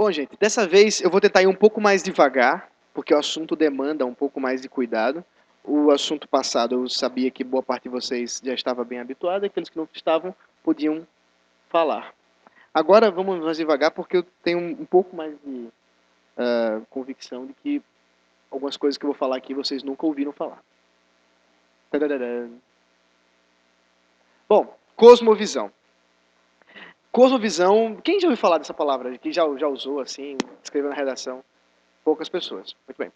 Bom, gente, dessa vez eu vou tentar ir um pouco mais devagar, porque o assunto demanda um pouco mais de cuidado. O assunto passado eu sabia que boa parte de vocês já estava bem habituado, aqueles que não estavam podiam falar. Agora vamos mais devagar, porque eu tenho um pouco mais de convicção de que algumas coisas que eu vou falar aqui vocês nunca ouviram falar. Tadadadã. Bom, cosmovisão. Cosmovisão, quem já ouviu falar dessa palavra? Quem já usou assim, escreveu na redação? Poucas pessoas. Muito bem.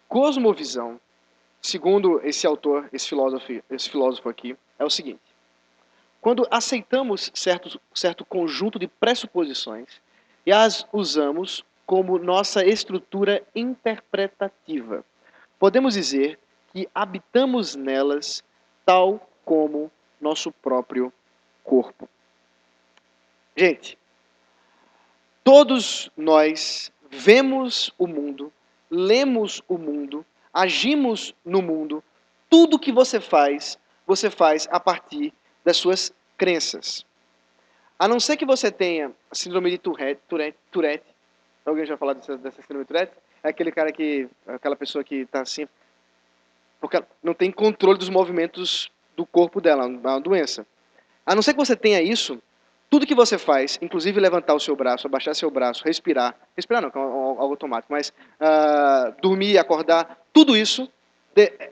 Cosmovisão, segundo esse autor, esse filósofo aqui, é o seguinte: quando aceitamos certo conjunto de pressuposições e as usamos como nossa estrutura interpretativa, podemos dizer que habitamos nelas tal como nosso próprio corpo. Gente, todos nós vemos o mundo, lemos o mundo, agimos no mundo. Tudo que você faz a partir das suas crenças. A não ser que você tenha a síndrome de Tourette. Alguém já falou dessa síndrome de Tourette? É aquele cara aquela pessoa que está assim, porque ela não tem controle dos movimentos do corpo dela, é uma doença. A não ser que você tenha isso, tudo que você faz, inclusive levantar o seu braço, abaixar seu braço, respirar não, que é algo automático, mas dormir, acordar, tudo isso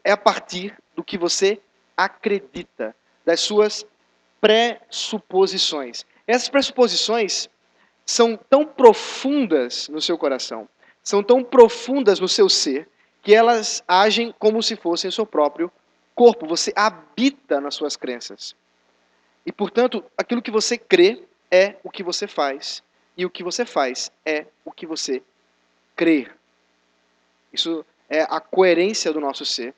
é a partir do que você acredita, das suas pressuposições. Essas pressuposições são tão profundas no seu coração, são tão profundas no seu ser, que elas agem como se fossem o seu próprio corpo. Você habita nas suas crenças. E, portanto, aquilo que você crê é o que você faz. E o que você faz é o que você crê. Isso é a coerência do nosso ser.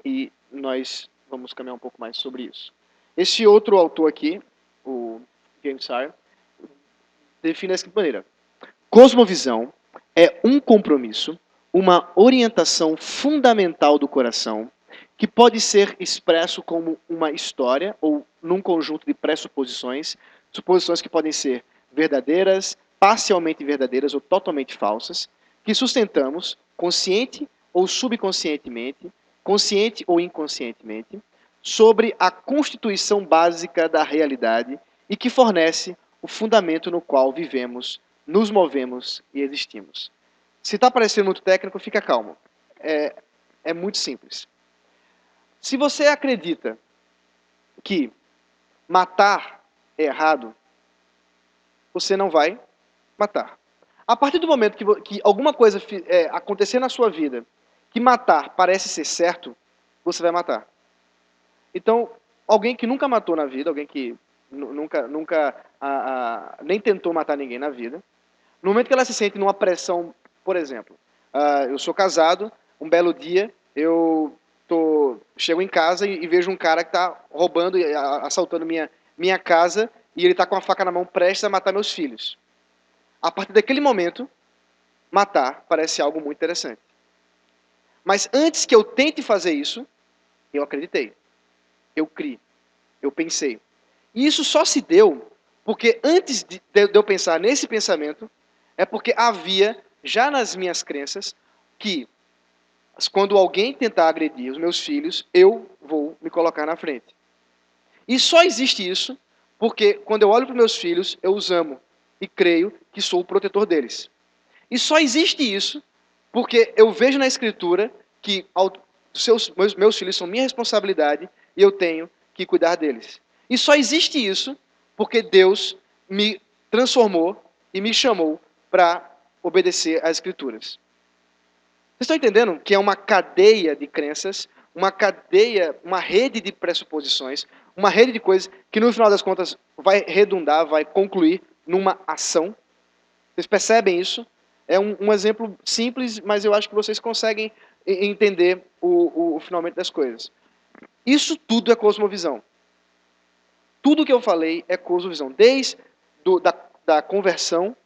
E nós vamos caminhar um pouco mais sobre isso. Esse outro autor aqui, o James Sire, define da seguinte maneira: cosmovisão é um compromisso, uma orientação fundamental do coração, que pode ser expresso como uma história ou num conjunto de pressuposições, suposições que podem ser verdadeiras, parcialmente verdadeiras ou totalmente falsas, que sustentamos consciente ou subconscientemente, consciente ou inconscientemente, sobre a constituição básica da realidade e que fornece o fundamento no qual vivemos, nos movemos e existimos. Se está parecendo muito técnico, fica calmo. É muito simples. Se você acredita que matar é errado, você não vai matar. A partir do momento que alguma coisa acontecer na sua vida que matar parece ser certo, você vai matar. Então, alguém que nunca matou na vida, alguém que nunca nem tentou matar ninguém na vida, no momento que ela se sente numa pressão, por exemplo, eu sou casado, um belo dia chego em casa e vejo um cara que está roubando e assaltando minha casa e ele está com a faca na mão prestes a matar meus filhos. A partir daquele momento, matar parece algo muito interessante. Mas antes que eu tente fazer isso, eu acreditei, eu criei, eu pensei. E isso só se deu porque antes de eu pensar nesse pensamento, é porque havia já nas minhas crenças que quando alguém tentar agredir os meus filhos, eu vou me colocar na frente. E só existe isso porque quando eu olho para os meus filhos, eu os amo e creio que sou o protetor deles. E só existe isso porque eu vejo na Escritura que meus filhos são minha responsabilidade e eu tenho que cuidar deles. E só existe isso porque Deus me transformou e me chamou para obedecer às Escrituras. Vocês estão entendendo que é uma cadeia de crenças, uma cadeia, uma rede de pressuposições, uma rede de coisas que no final das contas vai redundar, vai concluir numa ação? Vocês percebem isso? É um exemplo simples, mas eu acho que vocês conseguem entender o finalmente das coisas. Isso tudo é cosmovisão. Tudo que eu falei é cosmovisão. Desde da conversão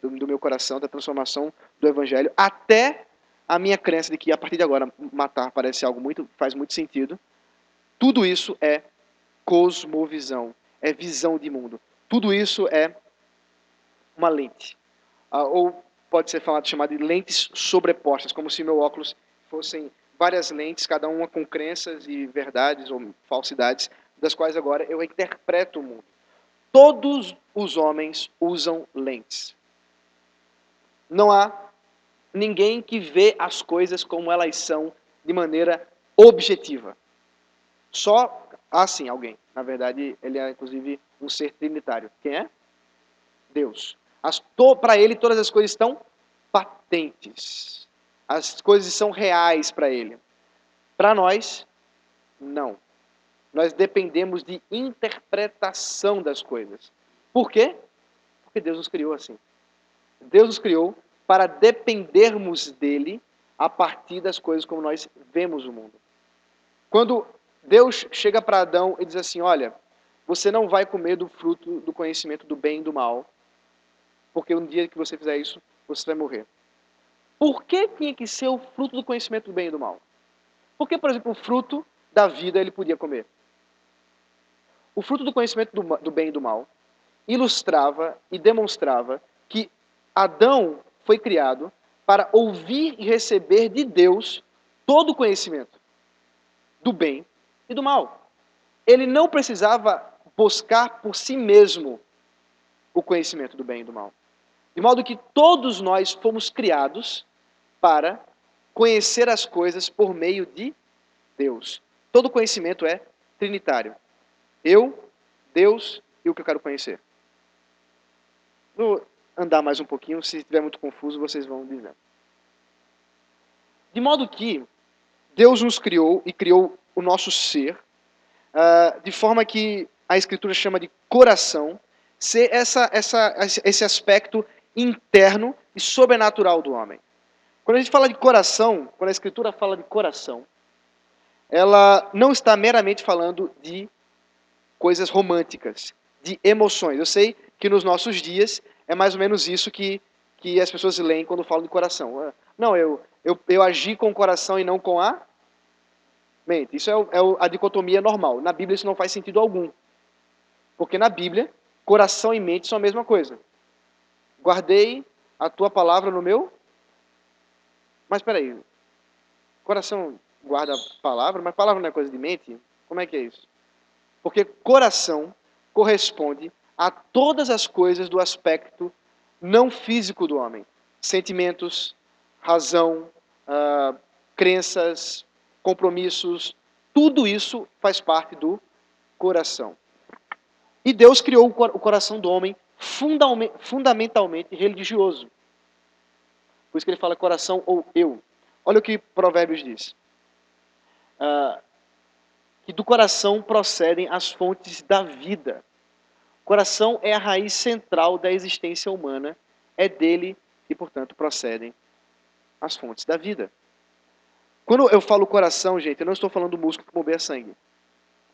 do meu coração, da transformação do evangelho, até a minha crença de que a partir de agora matar parece algo faz muito sentido. Tudo isso é cosmovisão, é visão de mundo. Tudo isso é uma lente. ou pode ser chamado de lentes sobrepostas, como se meu óculos fossem várias lentes, cada uma com crenças e verdades ou falsidades, das quais agora eu interpreto o mundo. Todos os homens usam lentes. Não há ninguém que vê as coisas como elas são de maneira objetiva. Só sim, alguém. Na verdade, ele é inclusive um ser trinitário. Quem é? Deus. Para ele, todas as coisas estão patentes. As coisas são reais para ele. Para nós, não. Nós dependemos de interpretação das coisas. Por quê? Porque Deus nos criou assim. Deus nos criou para dependermos dele a partir das coisas como nós vemos o mundo. Quando Deus chega para Adão e diz assim, olha, você não vai comer do fruto do conhecimento do bem e do mal, porque um dia que você fizer isso, você vai morrer. Por que tinha que ser o fruto do conhecimento do bem e do mal? Porque, por exemplo, o fruto da vida ele podia comer. O fruto do conhecimento do bem e do mal ilustrava e demonstrava que Adão foi criado para ouvir e receber de Deus todo o conhecimento do bem e do mal. Ele não precisava buscar por si mesmo o conhecimento do bem e do mal. De modo que todos nós fomos criados para conhecer as coisas por meio de Deus. Todo conhecimento é trinitário. Eu, Deus e o que eu quero conhecer. Vou andar mais um pouquinho, se estiver muito confuso, vocês vão dizer. De modo que Deus nos criou e criou o nosso ser, de forma que a Escritura chama de coração, ser esse aspecto interno e sobrenatural do homem. Quando a gente fala de coração, quando a Escritura fala de coração, ela não está meramente falando de coisas românticas, de emoções. Eu sei que nos nossos dias é mais ou menos isso que as pessoas leem quando falam de coração. Não, eu agi com o coração e não com a mente. Isso é a dicotomia normal. Na Bíblia isso não faz sentido algum. Porque na Bíblia, coração e mente são a mesma coisa. Guardei a tua palavra no meu... Mas espera aí, coração guarda a palavra, mas palavra não é coisa de mente? Como é que é isso? Porque coração corresponde a todas as coisas do aspecto não físico do homem. Sentimentos, razão, crenças, compromissos, tudo isso faz parte do coração. E Deus criou o coração do homem fundamentalmente religioso. Por isso que ele fala coração ou eu. Olha o que Provérbios diz. Que do coração procedem as fontes da vida. O coração é a raiz central da existência humana. É dele que, portanto, procedem as fontes da vida. Quando eu falo coração, gente, eu não estou falando do músculo que bombeia sangue.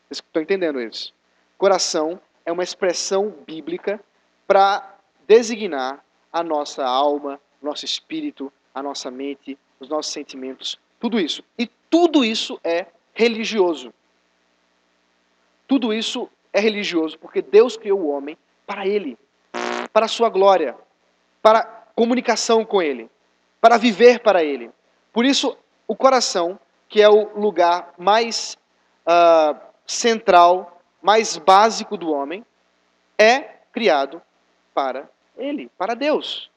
Vocês estão entendendo isso? Coração é uma expressão bíblica para designar a nossa alma, nosso espírito, a nossa mente, os nossos sentimentos, tudo isso. E tudo isso é religioso. Tudo isso é religioso porque Deus criou o homem para ele, para a sua glória, para comunicação com ele, para viver para ele. Por isso, o coração, que é o lugar mais central, mais básico do homem, é criado para ele, para Deus.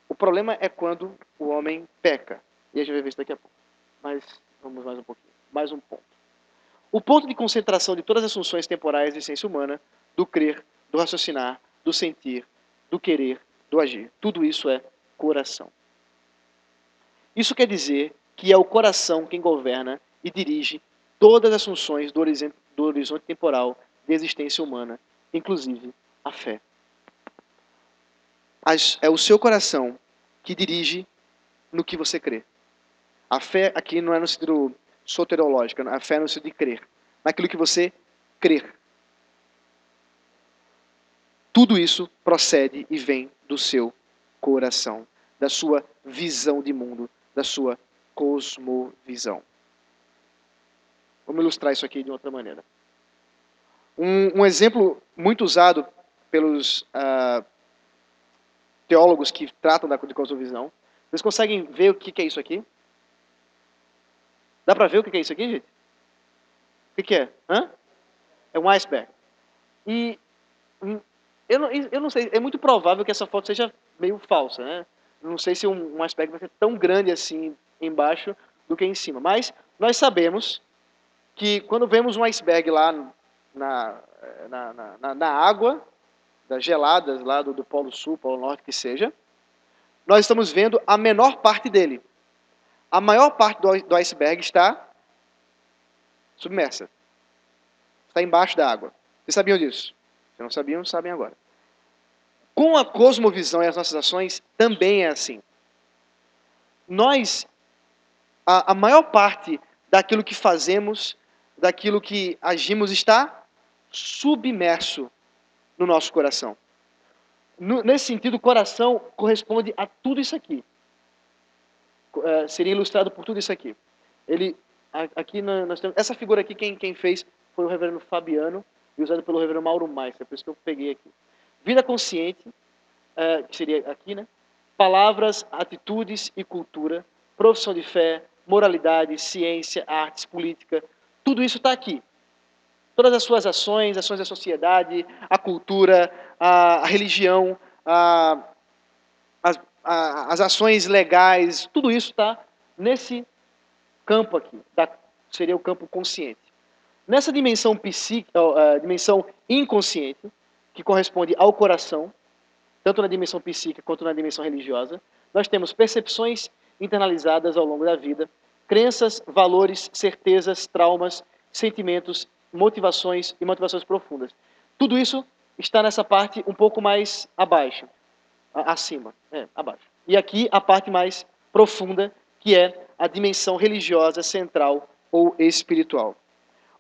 O problema é quando o homem peca. E a gente vai ver isso daqui a pouco. Mas vamos mais um pouquinho. Mais um ponto. O ponto de concentração de todas as funções temporais da essência humana, do crer, do raciocinar, do sentir, do querer, do agir. Tudo isso é coração. Isso quer dizer que é o coração quem governa e dirige todas as funções do horizonte temporal da existência humana, inclusive a fé. É o seu coração que dirige no que você crê. A fé aqui não é no sentido soteriológico, a fé é no sentido de crer. Naquilo que você crer. Tudo isso procede e vem do seu coração, da sua visão de mundo, da sua cosmovisão. Vamos ilustrar isso aqui de outra maneira. Um exemplo muito usado pelos teólogos que tratam de cosmovisão. Vocês conseguem ver o que é isso aqui? Dá para ver o que é isso aqui, gente? O que é? Hã? É um iceberg. E eu não sei, é muito provável que essa foto seja meio falsa, né? Não sei se um iceberg vai ser tão grande assim embaixo do que em cima. Mas nós sabemos que quando vemos um iceberg lá na água, das geladas lá do Polo Sul, Polo Norte, que seja, nós estamos vendo a menor parte dele. A maior parte do iceberg está submersa. Está embaixo da água. Vocês sabiam disso? Se não sabiam, sabem agora. Com a cosmovisão e as nossas ações, também é assim. Nós, a maior parte daquilo que fazemos, daquilo que agimos, está submerso no nosso coração. Nesse sentido, o coração corresponde a tudo isso aqui. Seria ilustrado por tudo isso aqui. Aqui nós temos essa figura aqui, quem fez foi o reverendo Fabiano e usado pelo reverendo Mauro Meister, por isso que eu peguei aqui. Vida consciente, que seria aqui, né? Palavras, atitudes e cultura, profissão de fé, moralidade, ciência, artes, política, tudo isso está aqui. Todas as suas ações da sociedade, a cultura, a religião, as ações legais, tudo isso está nesse campo aqui, seria o campo consciente. Nessa dimensão dimensão inconsciente, que corresponde ao coração, tanto na dimensão psíquica quanto na dimensão religiosa, nós temos percepções internalizadas ao longo da vida, crenças, valores, certezas, traumas, sentimentos, motivações e motivações profundas. Tudo isso está nessa parte um pouco mais abaixo, acima, abaixo. E aqui a parte mais profunda, que é a dimensão religiosa, central ou espiritual.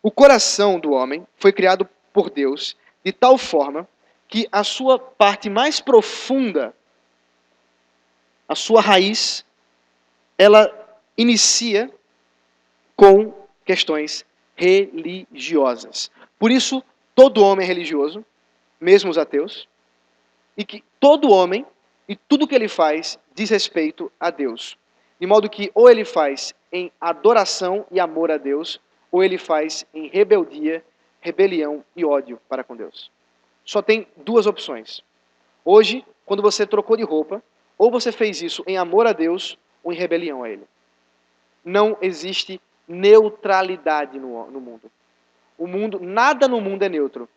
O coração do homem foi criado por Deus de tal forma que a sua parte mais profunda, a sua raiz, ela inicia com questões religiosas. Por isso, todo homem é religioso, mesmo os ateus, e que todo homem e tudo que ele faz diz respeito a Deus. De modo que ou ele faz em adoração e amor a Deus, ou ele faz em rebeldia, rebelião e ódio para com Deus. Só tem duas opções. Hoje, quando você trocou de roupa, ou você fez isso em amor a Deus, ou em rebelião a Ele. Não existe neutralidade no mundo. Nada no mundo é neutro.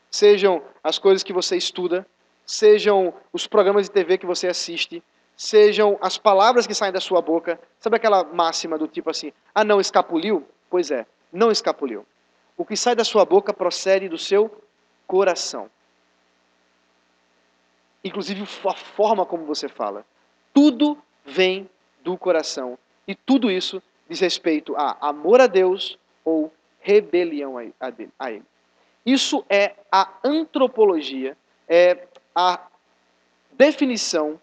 Sejam as coisas que você estuda, sejam os programas de TV que você assiste, sejam as palavras que saem da sua boca. Sabe aquela máxima do tipo assim, não escapuliu? Pois é, não escapuliu. O que sai da sua boca procede do seu coração. Inclusive a forma como você fala. Tudo vem do coração. E tudo isso diz respeito a amor a Deus ou rebelião a Ele. Isso é a antropologia, é a definição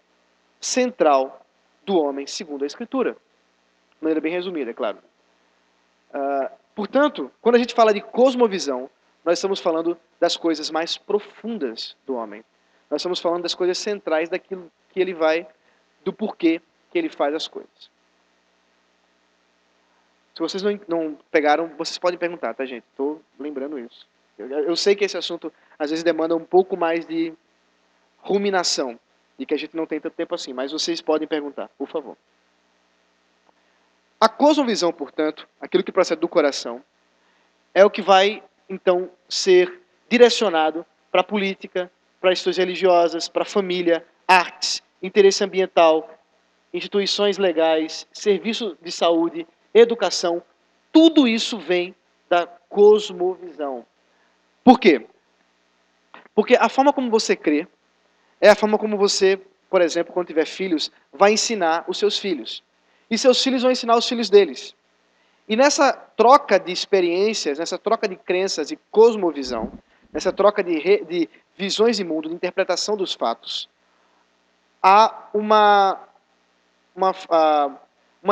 central do homem segundo a Escritura. De maneira bem resumida, é claro. Portanto, quando a gente fala de cosmovisão, nós estamos falando das coisas mais profundas do homem. Nós estamos falando das coisas centrais daquilo que ele vai, do porquê que ele faz as coisas. Se vocês não pegaram, vocês podem perguntar, tá, gente? Estou lembrando isso. Eu sei que esse assunto, às vezes, demanda um pouco mais de ruminação, e que a gente não tem tanto tempo assim, mas vocês podem perguntar, por favor. A cosmovisão, portanto, aquilo que procede do coração, é o que vai, então, ser direcionado para a política, para instituições religiosas, para a família, artes, interesse ambiental, instituições legais, serviço de saúde, educação. Tudo isso vem da cosmovisão. Por quê? Porque a forma como você crê é a forma como você, por exemplo, quando tiver filhos, vai ensinar os seus filhos. E seus filhos vão ensinar os filhos deles. E nessa troca de experiências, nessa troca de crenças e cosmovisão, nessa troca de visões de mundo, de interpretação dos fatos, há uma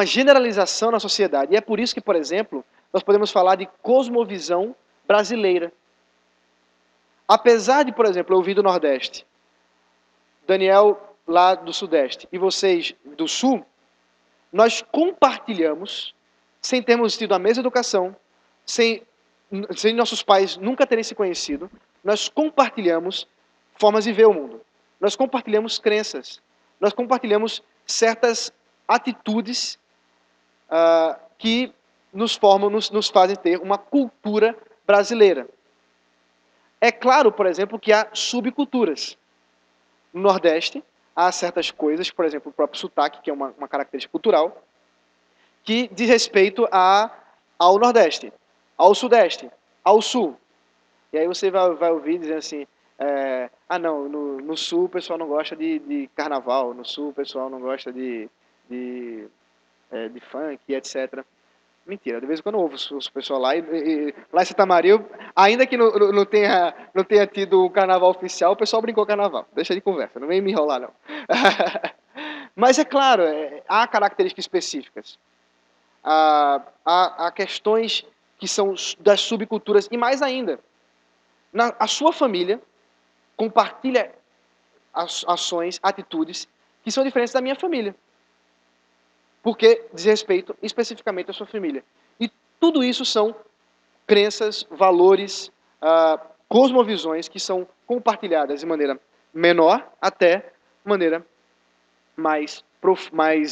generalização na sociedade. E é por isso que, por exemplo, nós podemos falar de cosmovisão brasileira. Apesar de, por exemplo, eu vir do Nordeste, Daniel lá do Sudeste e vocês do Sul, nós compartilhamos, sem termos tido a mesma educação, sem nossos pais nunca terem se conhecido, nós compartilhamos formas de ver o mundo. Nós compartilhamos crenças. Nós compartilhamos certas atitudes que nos formam, nos fazem ter uma cultura brasileira. É claro, por exemplo, que há subculturas. No Nordeste, há certas coisas, por exemplo, o próprio sotaque, que é uma característica cultural, que diz respeito ao Nordeste, ao Sudeste, ao Sul. E aí você vai ouvir dizendo assim, não, no Sul o pessoal não gosta de carnaval, no Sul o pessoal não gosta de funk, etc. Mentira, de vez em quando eu ouvo o pessoal lá, lá em Santa Maria, ainda que não tenha tido o carnaval oficial, o pessoal brincou carnaval. Deixa de conversa, não vem me enrolar não. Mas é claro, há características específicas. Há questões que são das subculturas, e mais ainda, a sua família compartilha ações, atitudes, que são diferentes da minha família. Porque diz respeito especificamente à sua família. E tudo isso são crenças, valores, cosmovisões que são compartilhadas de maneira menor até maneira mais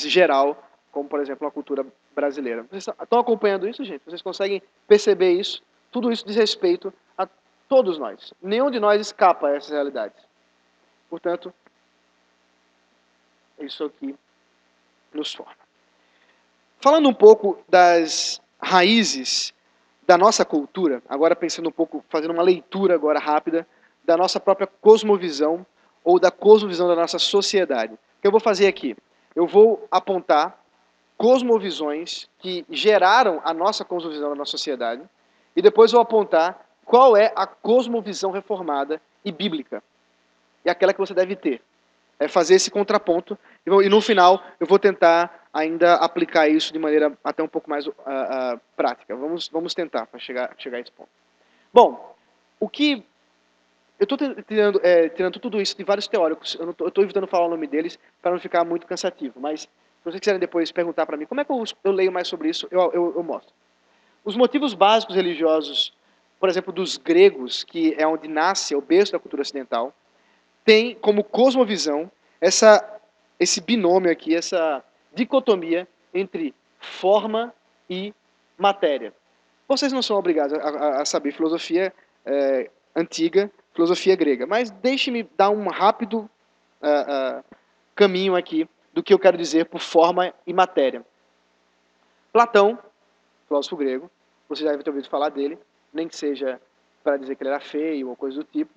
geral, como, por exemplo, a cultura brasileira. Vocês estão acompanhando isso, gente? Vocês conseguem perceber isso? Tudo isso diz respeito a todos nós. Nenhum de nós escapa a essas realidades. Portanto, isso aqui nos forma. Falando um pouco das raízes da nossa cultura, agora pensando um pouco, fazendo uma leitura agora rápida da nossa própria cosmovisão ou da cosmovisão da nossa sociedade. O que eu vou fazer aqui? Eu vou apontar cosmovisões que geraram a nossa cosmovisão da nossa sociedade e depois vou apontar qual é a cosmovisão reformada e bíblica. E aquela que você deve ter. É fazer esse contraponto e no final eu vou tentar ainda aplicar isso de maneira até um pouco mais prática. Vamos tentar para chegar a esse ponto. Bom, o que eu estou tirando tudo isso de vários teóricos. Eu estou evitando falar o nome deles para não ficar muito cansativo. Mas se vocês quiserem depois perguntar para mim como é que eu leio mais sobre isso, eu mostro. Os motivos básicos religiosos, por exemplo, dos gregos, que é onde nasce o berço da cultura ocidental, tem como cosmovisão esse binômio aqui, essa dicotomia entre forma e matéria. Vocês não são obrigados a saber filosofia antiga, filosofia grega, mas deixe-me dar um rápido caminho aqui do que eu quero dizer por forma e matéria. Platão, filósofo grego, você já deve ter ouvido falar dele, nem que seja para dizer que ele era feio ou coisa do tipo.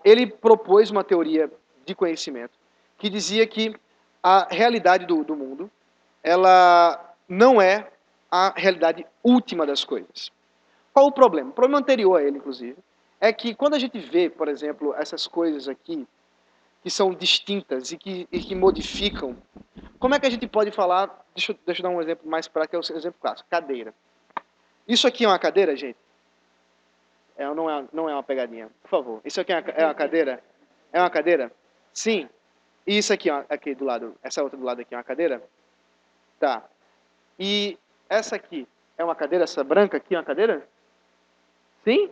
Ele propôs uma teoria de conhecimento que dizia que a realidade do mundo ela não é a realidade última das coisas. Qual o problema? O problema anterior a ele, inclusive, é que quando a gente vê, por exemplo, essas coisas aqui, que são distintas e que modificam, como é que a gente pode falar, deixa eu dar um exemplo mais prático, é o exemplo clássico, cadeira. Isso aqui é uma cadeira, gente? Não é uma pegadinha, por favor. Isso aqui é uma cadeira? É uma cadeira? Sim. E isso aqui, ó, aqui do lado, essa outra do lado aqui é uma cadeira? Tá. E essa aqui é uma cadeira, essa branca aqui é uma cadeira? Sim?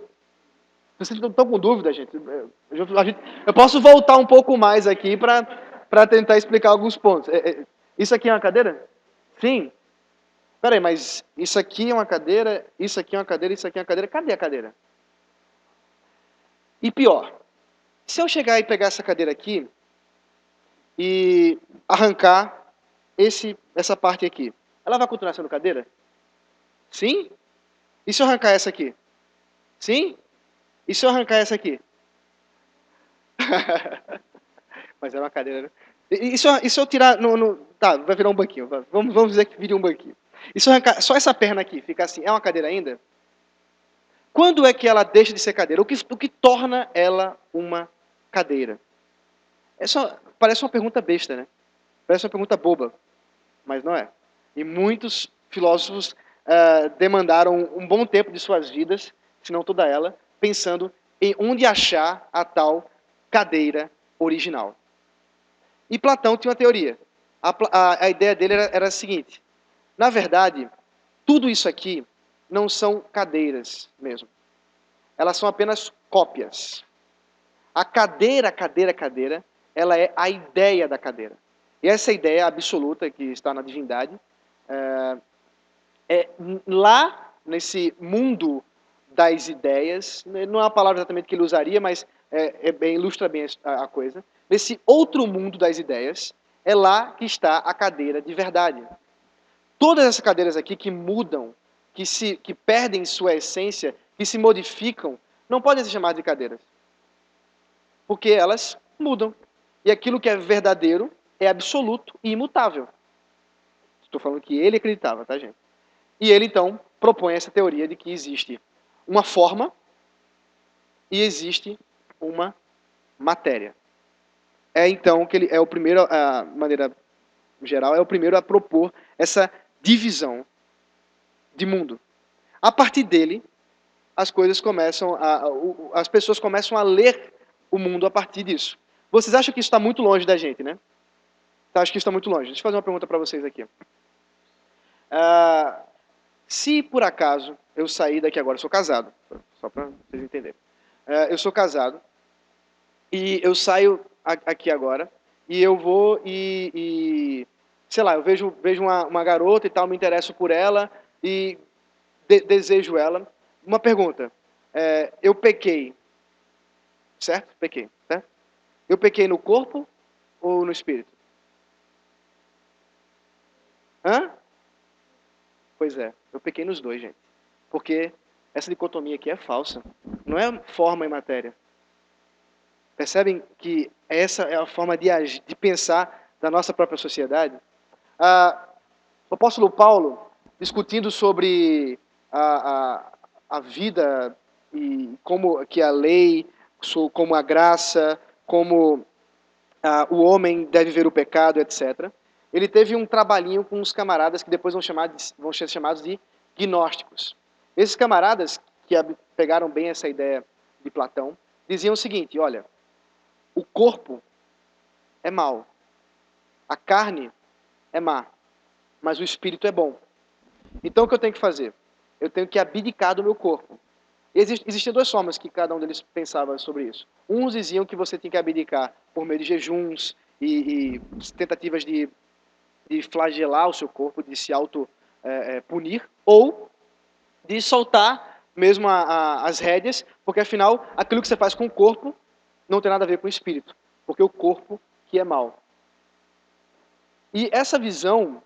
Vocês não estão com dúvida, gente? Eu posso voltar um pouco mais aqui para tentar explicar alguns pontos. Isso aqui é uma cadeira? Sim. Peraí, mas isso aqui é uma cadeira, isso aqui é uma cadeira, isso aqui é uma cadeira. Cadê a cadeira? E pior, se eu chegar e pegar essa cadeira aqui e arrancar essa parte aqui, ela vai continuar sendo cadeira? Sim? E se eu arrancar essa aqui? Sim? E se eu arrancar essa aqui? Mas era uma cadeira, né? E se eu tirar tá, vai virar um banquinho. Vamos dizer que vire um banquinho. E se eu arrancar só essa perna aqui, ficar assim, é uma cadeira ainda? Quando é que ela deixa de ser cadeira? O que torna ela uma cadeira? Parece uma pergunta besta, né? Parece uma pergunta boba, mas não é. E muitos filósofos demandaram um bom tempo de suas vidas, se não toda ela, pensando em onde achar a tal cadeira original. E Platão tinha uma teoria. A ideia dele era a seguinte: na verdade, tudo isso aqui não são cadeiras mesmo. Elas são apenas cópias. A cadeira, ela é a ideia da cadeira. E essa ideia absoluta que está na divindade é lá nesse mundo das ideias, não é uma palavra exatamente que ele usaria, mas ilustra bem a coisa. Nesse outro mundo das ideias, é lá que está a cadeira de verdade. Todas essas cadeiras aqui que mudam, que perdem sua essência, que se modificam, não podem ser chamadas de cadeiras. Porque elas mudam. E aquilo que é verdadeiro é absoluto e imutável. Estou falando que ele acreditava, tá, gente? E ele, então, propõe essa teoria de que existe uma forma e existe uma matéria. É, então, que ele é o primeiro, a maneira geral, é o primeiro a propor essa divisão de mundo. A partir dele, as coisas começam as pessoas começam a ler o mundo a partir disso. Vocês acham que isso está muito longe da gente, né? Acho que isso está muito longe. Deixa eu fazer uma pergunta para vocês aqui. Se por acaso eu sair daqui agora, eu sou casado, só para vocês entenderem. Eu sou casado e eu saio aqui agora e eu vou sei lá, eu vejo uma garota e tal, me interesso por ela e desejo ela. Uma pergunta: eu pequei, certo? Pequei, certo? Eu pequei no corpo ou no espírito? Hã? Pois é, eu pequei nos dois, gente. Porque essa dicotomia aqui é falsa. Não é forma e matéria. Percebem que essa é a forma de agir, de pensar da nossa própria sociedade? O apóstolo Paulo, discutindo sobre a vida e como que a lei, como a graça, como o homem deve ver o pecado, etc. Ele teve um trabalhinho com uns camaradas que depois vão ser chamados de gnósticos. Esses camaradas, que pegaram bem essa ideia de Platão, diziam o seguinte: olha, o corpo é mau, a carne é má, mas o espírito é bom. Então o que eu tenho que fazer? Eu tenho que abdicar do meu corpo. Existiam duas formas que cada um deles pensava sobre isso. Uns diziam que você tinha que abdicar por meio de jejuns e tentativas de flagelar o seu corpo, de se auto-punir, ou de soltar mesmo as rédeas, porque afinal, aquilo que você faz com o corpo não tem nada a ver com o espírito, porque o corpo que é mau. E essa visão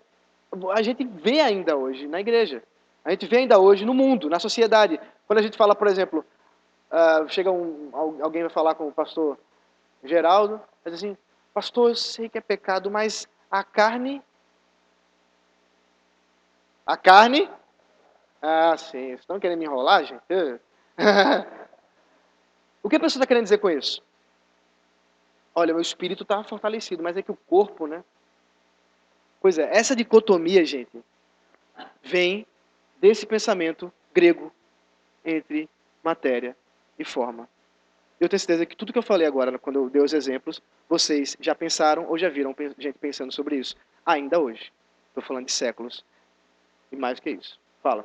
a gente vê ainda hoje na igreja. A gente vê ainda hoje no mundo, na sociedade. Quando a gente fala, por exemplo, chega alguém vai falar com o pastor Geraldo, diz assim: pastor, eu sei que é pecado, mas a carne... A carne? Ah, sim. Vocês estão querendo me enrolar, gente? O que a pessoa está querendo dizer com isso? Olha, meu espírito está fortalecido, mas é que o corpo, né? Pois é, essa dicotomia, gente, vem desse pensamento grego entre matéria e forma. Eu tenho certeza que tudo que eu falei agora, quando eu dei os exemplos, vocês já pensaram ou já viram gente pensando sobre isso. Ainda hoje. Estou falando de séculos. E mais do que isso. Fala.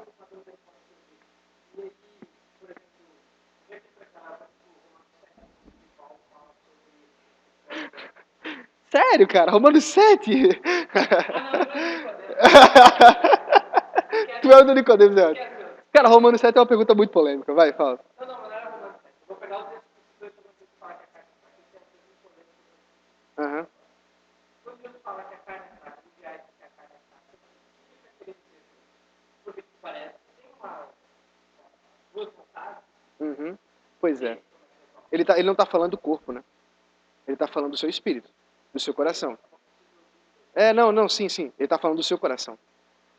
Sério, cara? Romanos 7? Tu é o do Nicodemo, Zé. Cara, Romanos 7 é uma pergunta muito polêmica. Vai, fala. Uhum. Uhum. Pois é. Ele não está falando do corpo, né? Ele está falando do seu espírito, do seu coração. Não, sim. Ele está falando do seu coração.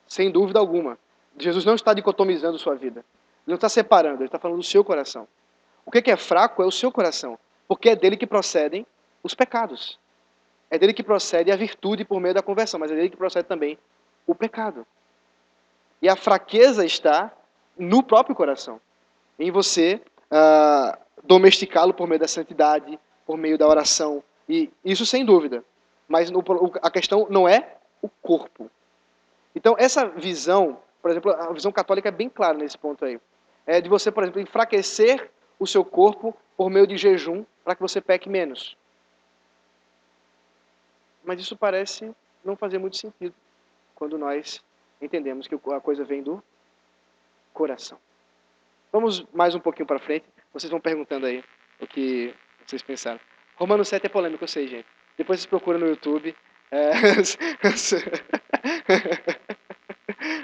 Sem dúvida alguma. Jesus não está dicotomizando sua vida. Ele não está separando, ele está falando do seu coração. O que é fraco é o seu coração. Porque é dele que procedem os pecados. É dele que procede a virtude por meio da conversão, mas é dele que procede também o pecado. E a fraqueza está no próprio coração. Em você domesticá-lo por meio da santidade, por meio da oração. E isso sem dúvida. mas a questão não é o corpo. Então, essa visão, por exemplo, a visão católica é bem clara nesse ponto aí. É de você, por exemplo, enfraquecer o seu corpo por meio de jejum para que você peque menos. Mas isso parece não fazer muito sentido quando nós entendemos que a coisa vem do coração. Vamos mais um pouquinho para frente. Vocês vão perguntando aí o que vocês pensaram. Romanos 7 é polêmico, eu sei, gente. Depois vocês procuram no YouTube.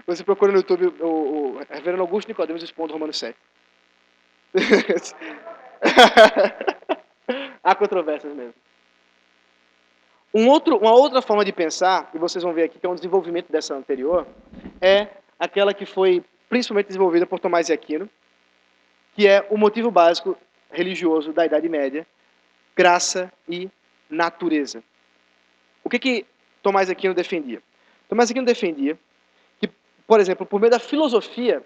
Você procura no YouTube o Reverendo Augusto Nicodemos expondo Romanos 7. Há controvérsias mesmo. Uma outra forma de pensar, e vocês vão ver aqui que é um desenvolvimento dessa anterior, é aquela que foi principalmente desenvolvida por Tomás de Aquino, que é o motivo básico religioso da Idade Média, graça e natureza. O que Tomás de Aquino defendia? Tomás de Aquino defendia que, por exemplo, por meio da filosofia,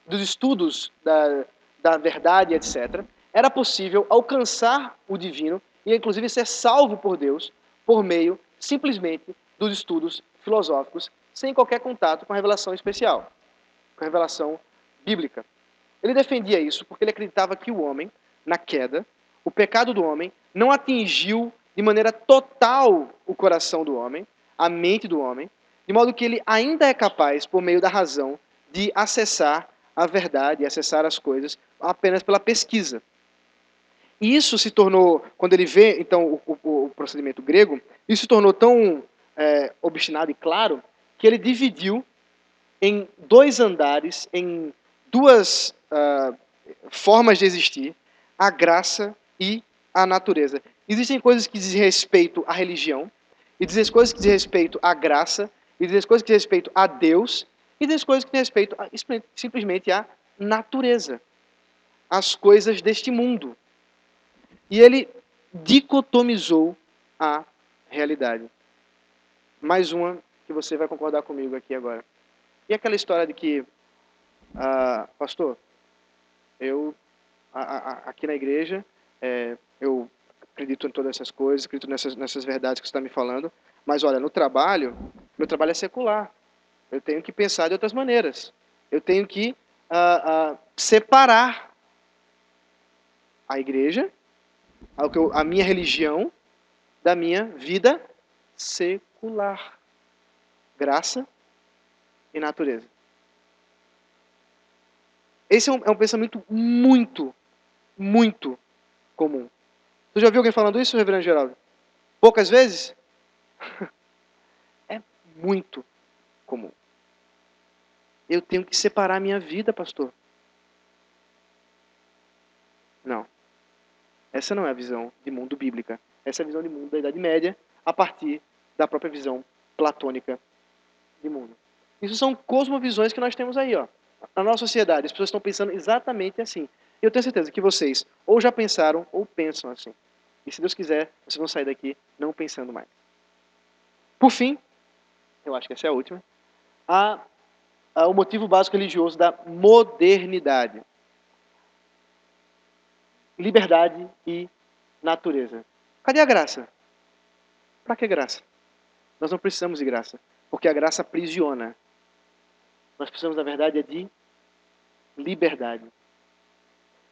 dos estudos da verdade, etc., era possível alcançar o divino e, inclusive, ser salvo por Deus por meio, simplesmente, dos estudos filosóficos, sem qualquer contato com a revelação especial, com a revelação bíblica. Ele defendia isso porque ele acreditava que o homem, na queda, o pecado do homem, não atingiu de maneira total o coração do homem, a mente do homem, de modo que ele ainda é capaz, por meio da razão, de acessar a verdade, acessar as coisas apenas pela pesquisa. E isso se tornou, quando ele vê, então, o procedimento grego, isso se tornou tão obstinado e claro, que ele dividiu em dois andares, em duas formas de existir, a graça e a natureza. Existem coisas que dizem respeito à religião, e existem coisas que dizem respeito à graça, e existem coisas que dizem respeito a Deus, e existem coisas que dizem respeito simplesmente à natureza, às coisas deste mundo. E ele dicotomizou a realidade. Mais uma que você vai concordar comigo aqui agora. E aquela história de que, pastor, eu, aqui na igreja, eu acredito em todas essas coisas, acredito nessas verdades que você está me falando, mas olha, no trabalho, meu trabalho é secular. Eu tenho que pensar de outras maneiras. Eu tenho que separar a igreja, a minha religião, da minha vida secular. Graça e natureza. Esse é um pensamento muito, muito comum. Você já viu alguém falando isso, reverendo Geraldo? Poucas vezes? É muito comum. Eu tenho que separar a minha vida, pastor. Não. Essa não é a visão de mundo bíblica. Essa é a visão de mundo da Idade Média, a partir da própria visão platônica de mundo. Isso são cosmovisões que nós temos aí, ó. Na nossa sociedade, as pessoas estão pensando exatamente assim. E eu tenho certeza que vocês ou já pensaram ou pensam assim. E se Deus quiser, vocês vão sair daqui não pensando mais. Por fim, eu acho que essa é a última, o motivo básico religioso da modernidade. Liberdade e natureza. Cadê a graça? Para que graça? Nós não precisamos de graça, porque a graça aprisiona. Nós precisamos, na verdade, de liberdade.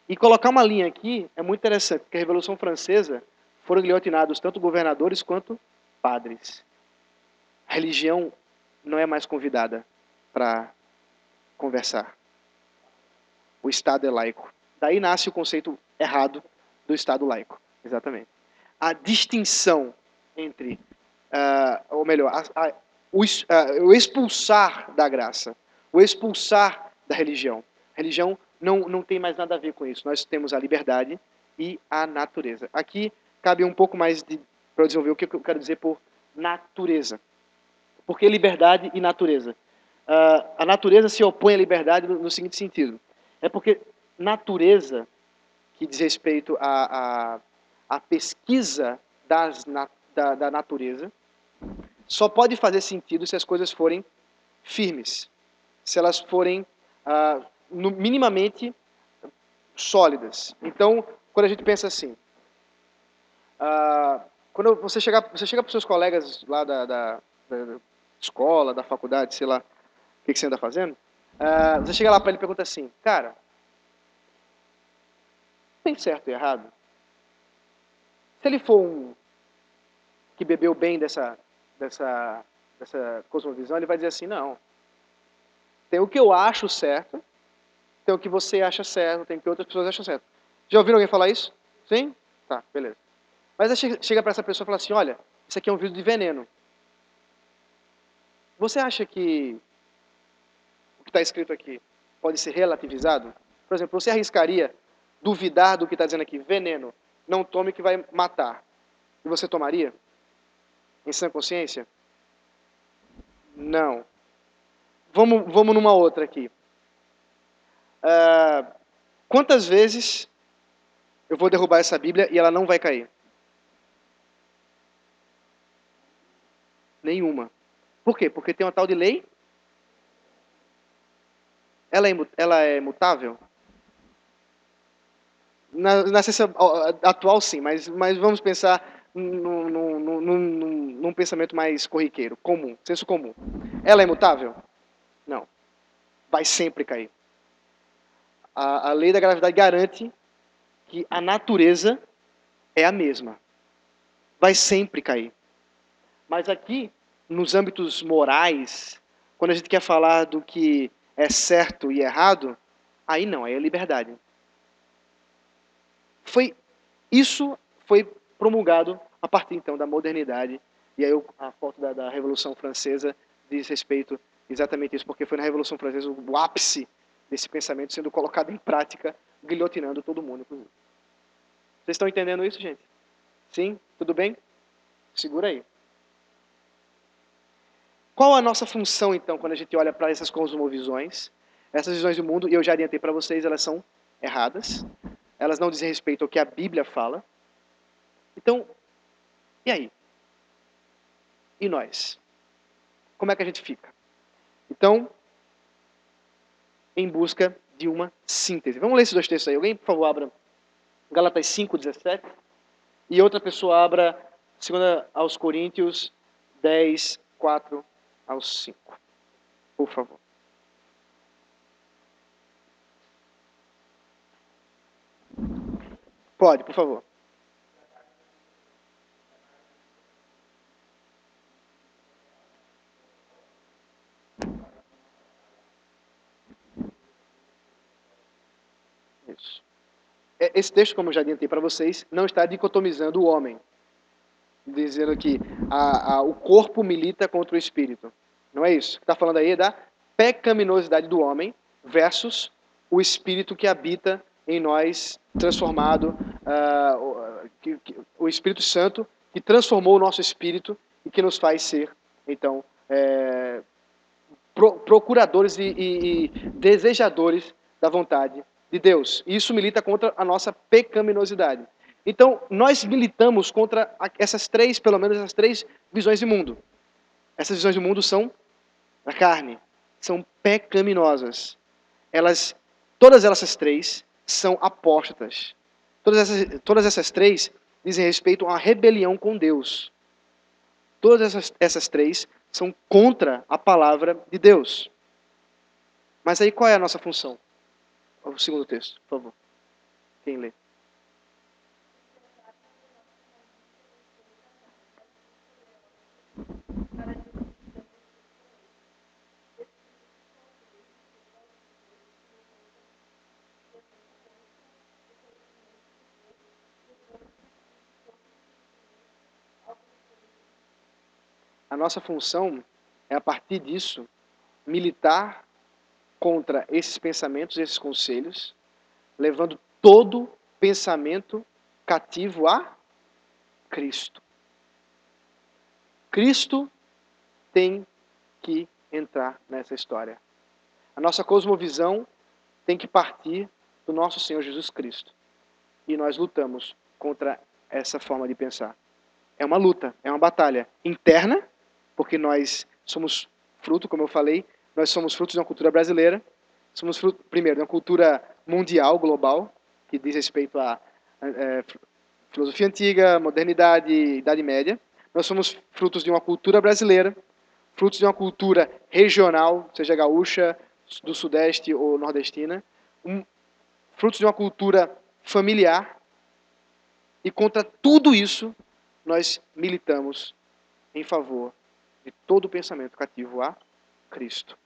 E colocar uma linha aqui é muito interessante, porque a Revolução Francesa foram guilhotinados tanto governadores quanto padres. A religião não é mais convidada para conversar. O Estado é laico. Daí nasce o conceito errado do Estado laico. Exatamente. A distinção entre, ou melhor, o expulsar da graça, o expulsar da religião. A religião não tem mais nada a ver com isso. Nós temos a liberdade e a natureza. Aqui cabe um pouco mais para eu desenvolver o que eu quero dizer por natureza. Por que liberdade e natureza? A natureza se opõe à liberdade no seguinte sentido. É porque natureza, que diz respeito à pesquisa da natureza, só pode fazer sentido se as coisas forem firmes, se elas forem minimamente sólidas. Então, quando a gente pensa assim, Quando você chega para os seus colegas lá da escola, da faculdade, sei lá, o que você anda fazendo, você chega lá para ele e pergunta assim, cara, tem certo e errado? Se ele for um que bebeu bem dessa cosmovisão, ele vai dizer assim, não, tem o que eu acho certo, tem o que você acha certo, tem o que outras pessoas acham certo. Já ouviram alguém falar isso? Sim? Tá, beleza. Mas aí chega para essa pessoa e fala assim, olha, isso aqui é um vidro de veneno. Você acha que o que está escrito aqui pode ser relativizado? Por exemplo, você arriscaria duvidar do que está dizendo aqui, veneno, não tome que vai matar. E você tomaria? Em sã consciência? Não. Vamos numa outra aqui. Quantas vezes eu vou derrubar essa Bíblia e ela não vai cair? Nenhuma. Por quê? Porque tem uma tal de lei. Ela é mutável? Na ciência atual, sim, mas vamos pensar num pensamento mais corriqueiro, comum, senso comum. Ela é mutável? Não. Vai sempre cair. A lei da gravidade garante que a natureza é a mesma. Vai sempre cair. Mas aqui, nos âmbitos morais, quando a gente quer falar do que é certo e errado, aí não, aí é liberdade. Isso foi promulgado a partir então da modernidade. E aí a foto da Revolução Francesa diz respeito exatamente isso, porque foi na Revolução Francesa o ápice desse pensamento sendo colocado em prática, guilhotinando todo mundo, inclusive. Vocês estão entendendo isso, gente? Sim? Tudo bem? Segura aí. Qual a nossa função, então, quando a gente olha para essas cosmovisões? Essas visões do mundo, e eu já adiantei para vocês, elas são erradas. Elas não dizem respeito ao que a Bíblia fala. Então, e aí? E nós? Como é que a gente fica? Então, em busca de uma síntese. Vamos ler esses dois textos aí. Alguém, por favor, abra Gálatas 5:17. E outra pessoa abra 2 aos Coríntios 10, 4 aos 5. Por favor. Pode, por favor. Isso. Esse texto, como eu já adiantei para vocês, não está dicotomizando o homem, dizendo que o corpo milita contra o espírito. Não é isso. Está falando aí da pecaminosidade do homem versus o espírito que habita em nós, transformado, o Espírito Santo que transformou o nosso espírito e que nos faz ser, então, procuradores e desejadores da vontade de Deus. E isso milita contra a nossa pecaminosidade. Então, nós militamos contra essas três, pelo menos essas três visões de mundo. Essas visões de mundo são da carne, são pecaminosas. Todas essas três são apóstatas. Todas essas três dizem respeito a uma rebelião com Deus. Todas essas três são contra a palavra de Deus. Mas aí qual é a nossa função? O segundo texto, por favor. Quem lê? A nossa função é, a partir disso, militar contra esses pensamentos, esses conselhos, levando todo pensamento cativo a Cristo. Cristo tem que entrar nessa história. A nossa cosmovisão tem que partir do nosso Senhor Jesus Cristo. E nós lutamos contra essa forma de pensar. É uma luta, é uma batalha interna, porque nós somos fruto, como eu falei, nós somos frutos de uma cultura brasileira, somos fruto, primeiro, de uma cultura mundial, global, que diz respeito a filosofia antiga, modernidade, Idade Média. Nós somos frutos de uma cultura brasileira, frutos de uma cultura regional, seja gaúcha, do sudeste ou nordestina, frutos de uma cultura familiar, e contra tudo isso nós militamos em favor de todo o pensamento cativo a Cristo.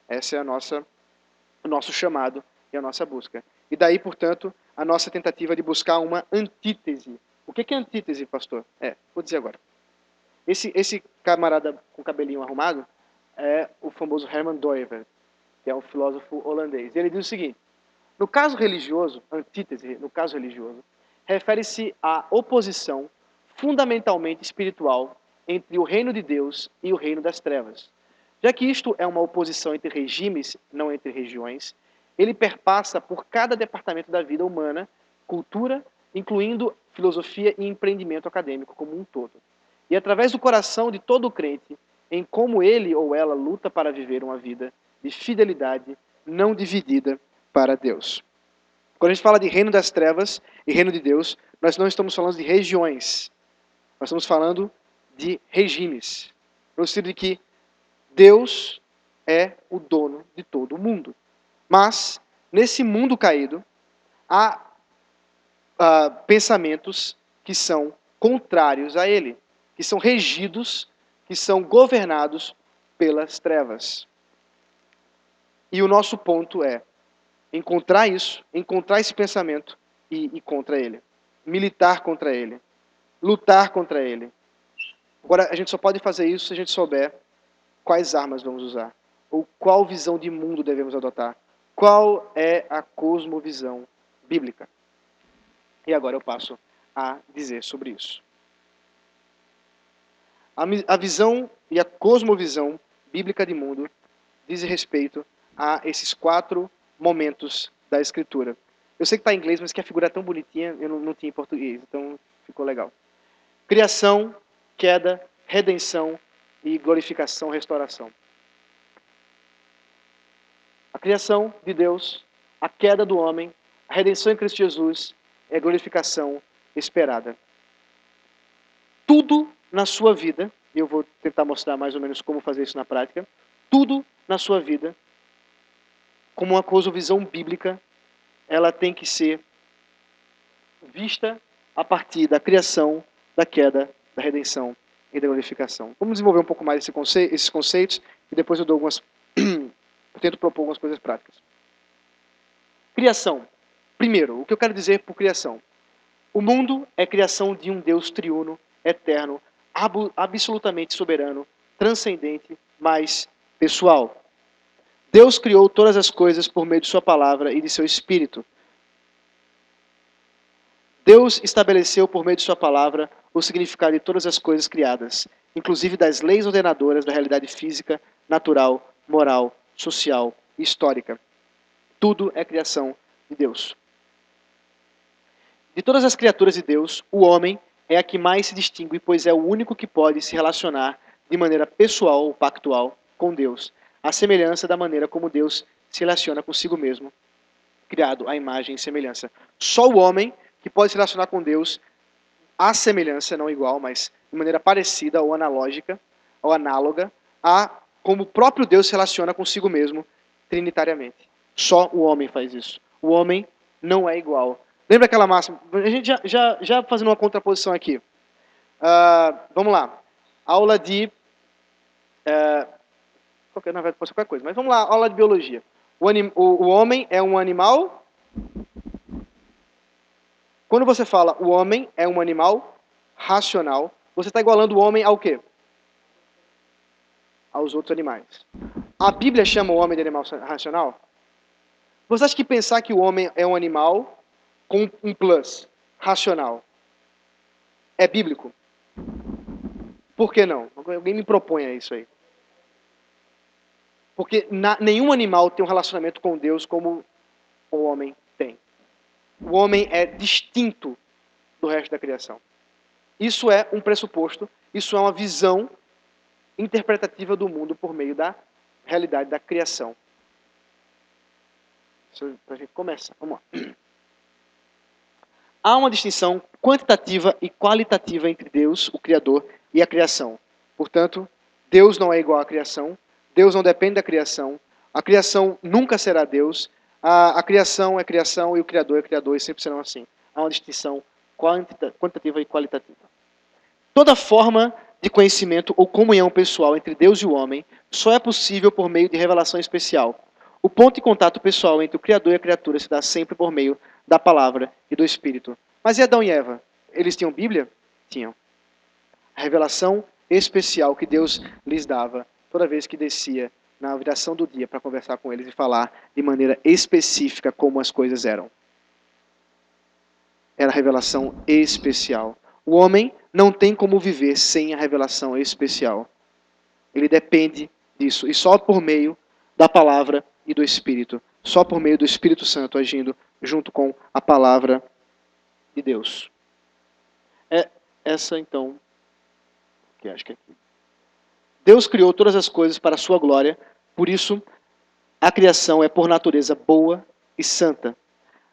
Essa é o nosso chamado e a nossa busca. E daí, portanto, a nossa tentativa de buscar uma antítese. O que é antítese, pastor? Vou dizer agora. Esse camarada com cabelinho arrumado é o famoso Herman Doiver, que é um filósofo holandês. Ele diz o seguinte: no caso religioso, antítese, no caso religioso, refere-se à oposição fundamentalmente espiritual entre o reino de Deus e o reino das trevas. Já que isto é uma oposição entre regimes, não entre regiões, ele perpassa por cada departamento da vida humana, cultura, incluindo filosofia e empreendimento acadêmico como um todo. E através do coração de todo crente, em como ele ou ela luta para viver uma vida de fidelidade não dividida para Deus. Quando a gente fala de reino das trevas e reino de Deus, nós não estamos falando de regiões. Nós estamos falando de regimes. No sentido de que Deus é o dono de todo o mundo. Mas, nesse mundo caído, há pensamentos que são contrários a ele, que são regidos, que são governados pelas trevas. E o nosso ponto é encontrar isso, encontrar esse pensamento e ir contra ele. Militar contra ele. Lutar contra ele. Agora, a gente só pode fazer isso se a gente souber quais armas vamos usar. Ou qual visão de mundo devemos adotar. Qual é a cosmovisão bíblica. E agora eu passo a dizer sobre isso. A visão e a cosmovisão bíblica de mundo diz respeito a esses 4 momentos da Escritura. Eu sei que está em inglês, mas que a figura é tão bonitinha, eu não tinha em português, então ficou legal. Criação, queda, redenção e glorificação, restauração. A criação de Deus, a queda do homem, a redenção em Cristo Jesus e a glorificação esperada. Tudo na sua vida, e eu vou tentar mostrar mais ou menos como fazer isso na prática, tudo na sua vida, como uma cosmovisão bíblica, ela tem que ser vista a partir da criação, da queda, da redenção e da glorificação. Vamos desenvolver um pouco mais esses conceitos e depois eu dou algumas eu tento propor algumas coisas práticas. Criação. Primeiro, o que eu quero dizer por criação? O mundo é criação de um Deus triuno, eterno, absolutamente soberano, transcendente, mas pessoal. Deus criou todas as coisas por meio de sua palavra e de seu espírito. Deus estabeleceu por meio de sua palavra o significado de todas as coisas criadas, inclusive das leis ordenadoras da realidade física, natural, moral, social e histórica. Tudo é criação de Deus. De todas as criaturas de Deus, o homem é a que mais se distingue, pois é o único que pode se relacionar de maneira pessoal ou pactual com Deus, à semelhança da maneira como Deus se relaciona consigo mesmo, criado à imagem e semelhança. Só o homem que pode se relacionar com Deus à semelhança, não igual, mas de maneira parecida ou analógica, ou análoga, a como o próprio Deus se relaciona consigo mesmo trinitariamente. Só o homem faz isso. O homem não é igual. Lembra aquela máxima? A gente já fazendo uma contraposição aqui. Vamos lá. Aula de... na verdade, pode ser qualquer coisa. Mas vamos lá, aula de biologia. O homem é um animal... Quando você fala o homem é um animal racional, você está igualando o homem ao quê? Aos outros animais. A Bíblia chama o homem de animal racional? Você acha que pensar que o homem é um animal com um plus, racional, é bíblico? Por que não? Alguém me proponha isso aí. Porque nenhum animal tem um relacionamento com Deus como o homem tem. O homem é distinto do resto da criação. Isso é um pressuposto, isso é uma visão interpretativa do mundo por meio da realidade da criação. Isso a gente começa. Vamos lá. há uma distinção quantitativa e qualitativa entre Deus, o Criador, e a criação. Portanto, Deus não é igual à criação, Deus não depende da criação, a criação nunca será Deus, a criação é criação e o Criador é Criador e sempre serão assim. Há uma distinção quantitativa e qualitativa. Toda forma de conhecimento ou comunhão pessoal entre Deus e o homem só é possível por meio de revelação especial. O ponto de contato pessoal entre o Criador e a criatura se dá sempre por meio da palavra e do Espírito. Mas e Adão e Eva? Eles tinham Bíblia? Tinham. A revelação especial que Deus lhes dava toda vez que descia na viração do dia para conversar com eles e falar de maneira específica como as coisas eram. Era a revelação especial. O homem não tem como viver sem a revelação especial. Ele depende disso. E só por meio da palavra e do Espírito. Só por meio do Espírito Santo agindo junto com a palavra de Deus. É essa então, que acho que é aqui. Deus criou todas as coisas para a sua glória, por isso a criação é por natureza boa e santa.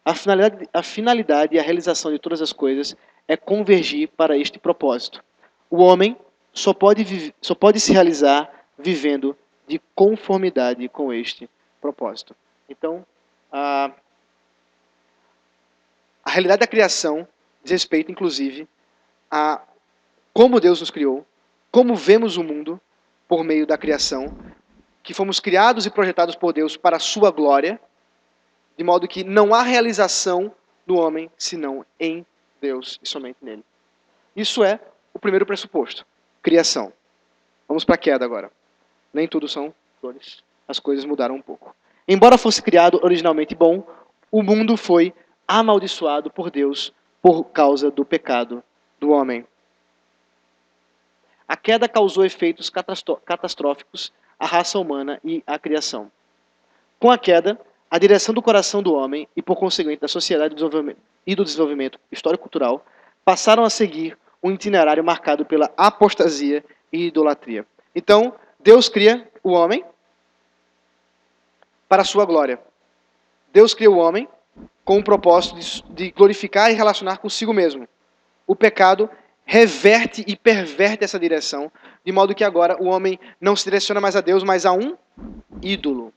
A finalidade e a realização de todas as coisas é convergir para este propósito. O homem só pode se realizar vivendo de conformidade com este propósito. Então, a realidade da criação diz respeito, inclusive, a como Deus nos criou, como vemos o mundo por meio da criação, que fomos criados e projetados por Deus para a sua glória, de modo que não há realização do homem senão em Deus e somente nele. Isso é o primeiro pressuposto, criação. Vamos para a queda agora. Nem tudo são flores. As coisas mudaram um pouco. Embora fosse criado originalmente bom, o mundo foi amaldiçoado por Deus por causa do pecado do homem. A queda causou efeitos catastróficos à raça humana e à criação. Com a queda, a direção do coração do homem e, por conseguinte, da sociedade e do desenvolvimento histórico-cultural passaram a seguir um itinerário marcado pela apostasia e idolatria. Então, Deus cria o homem para a sua glória. Deus cria o homem com o propósito de glorificar e relacionar consigo mesmo. O pecado reverte e perverte essa direção, de modo que agora o homem não se direciona mais a Deus, mas a um ídolo.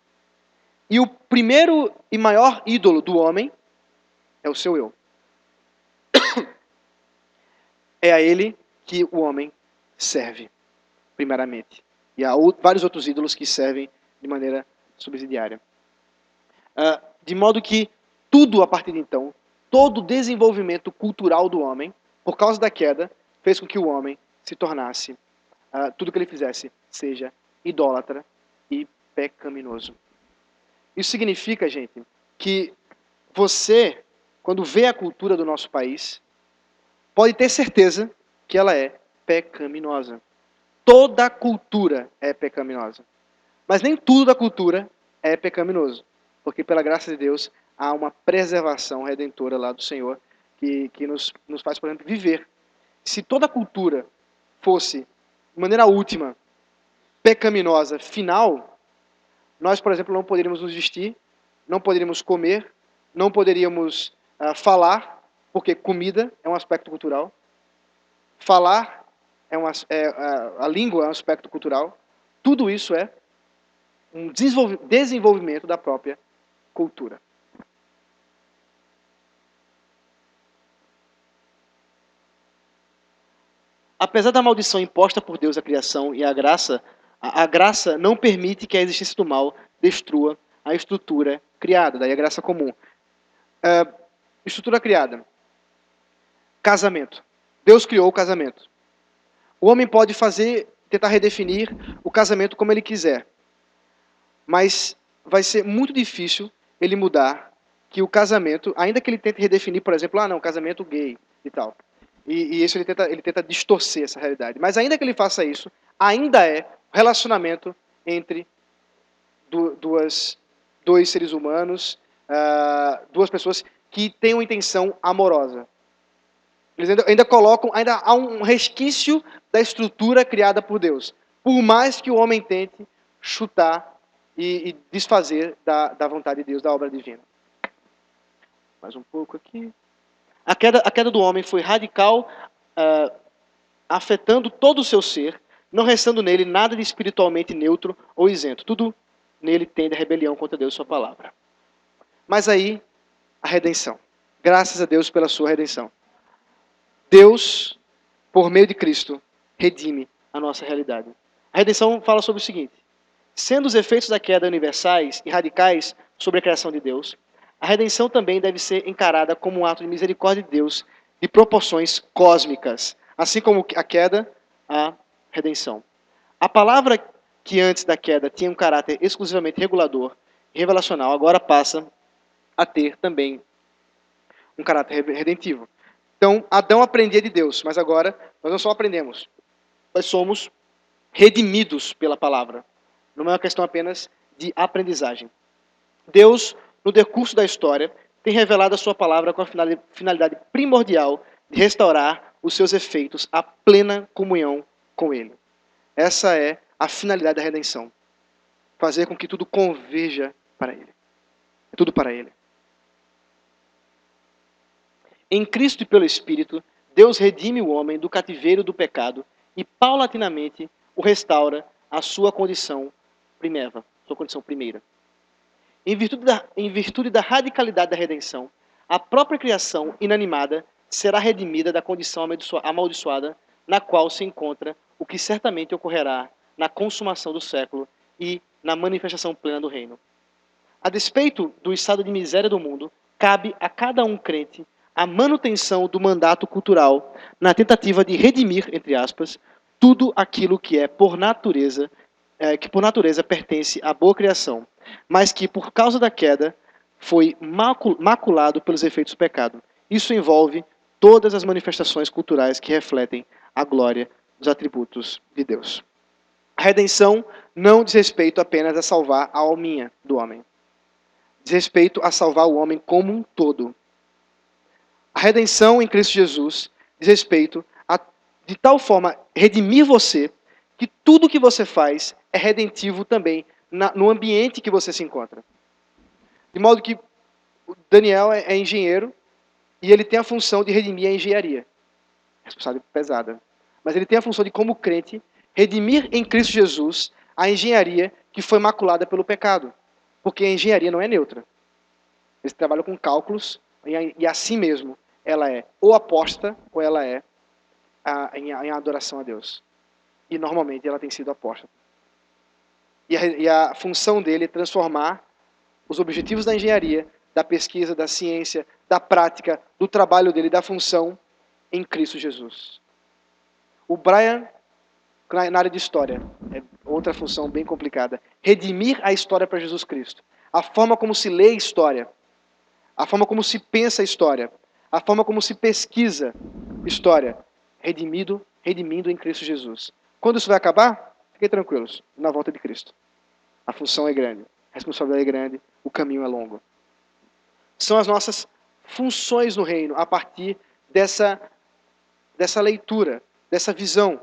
E o primeiro e maior ídolo do homem é o seu eu. É a ele que o homem serve, primeiramente. E há vários outros ídolos que servem de maneira subsidiária. De modo que tudo a partir de então, todo o desenvolvimento cultural do homem, por causa da queda, fez com que o homem se tornasse, tudo que ele fizesse, seja idólatra e pecaminoso. Isso significa, gente, que você, quando vê a cultura do nosso país, pode ter certeza que ela é pecaminosa. Toda cultura é pecaminosa. Mas nem tudo da cultura é pecaminoso. Porque, pela graça de Deus, há uma preservação redentora lá do Senhor que nos faz, por exemplo, viver. Se toda cultura fosse, de maneira última, pecaminosa, final, nós, por exemplo, não poderíamos nos vestir, não poderíamos comer, não poderíamos falar, porque comida é um aspecto cultural. Falar a língua é um aspecto cultural. Tudo isso é um desenvolvimento da própria cultura. Apesar da maldição imposta por Deus à criação e à graça, a graça não permite que a existência do mal destrua a estrutura criada, daí a graça comum. Estrutura criada. Casamento. Deus criou o casamento. O homem pode tentar redefinir o casamento como ele quiser. Mas vai ser muito difícil ele mudar que o casamento, ainda que ele tente redefinir, por exemplo, não, casamento gay e tal. E isso ele tenta distorcer essa realidade. Mas ainda que ele faça isso, ainda é relacionamento entre dois seres humanos, duas pessoas que têm uma intenção amorosa. Eles ainda colocam, ainda há um resquício da estrutura criada por Deus. Por mais que o homem tente chutar e desfazer da vontade de Deus, da obra divina. Mais um pouco aqui. A queda do homem foi radical, afetando todo o seu ser, não restando nele nada de espiritualmente neutro ou isento. Tudo nele tende a rebelião contra Deus e sua palavra. Mas aí, a redenção. Graças a Deus pela sua redenção. Deus, por meio de Cristo, redime a nossa realidade. A redenção fala sobre o seguinte: sendo os efeitos da queda universais e radicais sobre a criação de Deus, a redenção também deve ser encarada como um ato de misericórdia de Deus de proporções cósmicas, assim como a queda, a redenção. A palavra que antes da queda tinha um caráter exclusivamente regulador e revelacional, agora passa a ter também um caráter redentivo. Então, Adão aprendia de Deus, mas agora nós não só aprendemos, nós somos redimidos pela palavra. Não é uma questão apenas de aprendizagem. Deus, no decurso da história, tem revelado a sua palavra com a finalidade primordial de restaurar os seus efeitos à plena comunhão com Ele. Essa é a finalidade da redenção. Fazer com que tudo converja para Ele. É tudo para Ele. Em Cristo e pelo Espírito, Deus redime o homem do cativeiro do pecado e paulatinamente o restaura à sua condição primeira. Em virtude da radicalidade da redenção, a própria criação inanimada será redimida da condição amaldiçoada na qual se encontra, o que certamente ocorrerá na consumação do século e na manifestação plena do reino. A despeito do estado de miséria do mundo, cabe a cada um crente a manutenção do mandato cultural na tentativa de redimir, entre aspas, tudo aquilo que é por natureza pertence à boa criação, mas que por causa da queda foi maculado pelos efeitos do pecado. Isso envolve todas as manifestações culturais que refletem a glória dos atributos de Deus. A redenção não diz respeito apenas a salvar a alminha do homem. Diz respeito a salvar o homem como um todo. A redenção em Cristo Jesus diz respeito a, de tal forma, redimir você, que tudo que você faz é redentivo também no ambiente que você se encontra. De modo que o Daniel é engenheiro e ele tem a função de redimir a engenharia. Responsabilidade pesada. Mas ele tem a função de, como crente, redimir em Cristo Jesus a engenharia que foi maculada pelo pecado. Porque a engenharia não é neutra. Eles trabalham com cálculos e assim mesmo ela é ou apóstata ou ela é em adoração a Deus. E normalmente ela tem sido apóstata. E a função dele é transformar os objetivos da engenharia, da pesquisa, da ciência, da prática, do trabalho dele, da função, em Cristo Jesus. O Brian, na área de história, é outra função bem complicada. Redimir a história para Jesus Cristo. A forma como se lê a história. A forma como se pensa a história. A forma como se pesquisa história. Redimindo em Cristo Jesus. Quando isso vai acabar? Fiquem tranquilos, na volta de Cristo. A função é grande, a responsabilidade é grande, o caminho é longo. São as nossas funções no reino, a partir dessa leitura, dessa visão.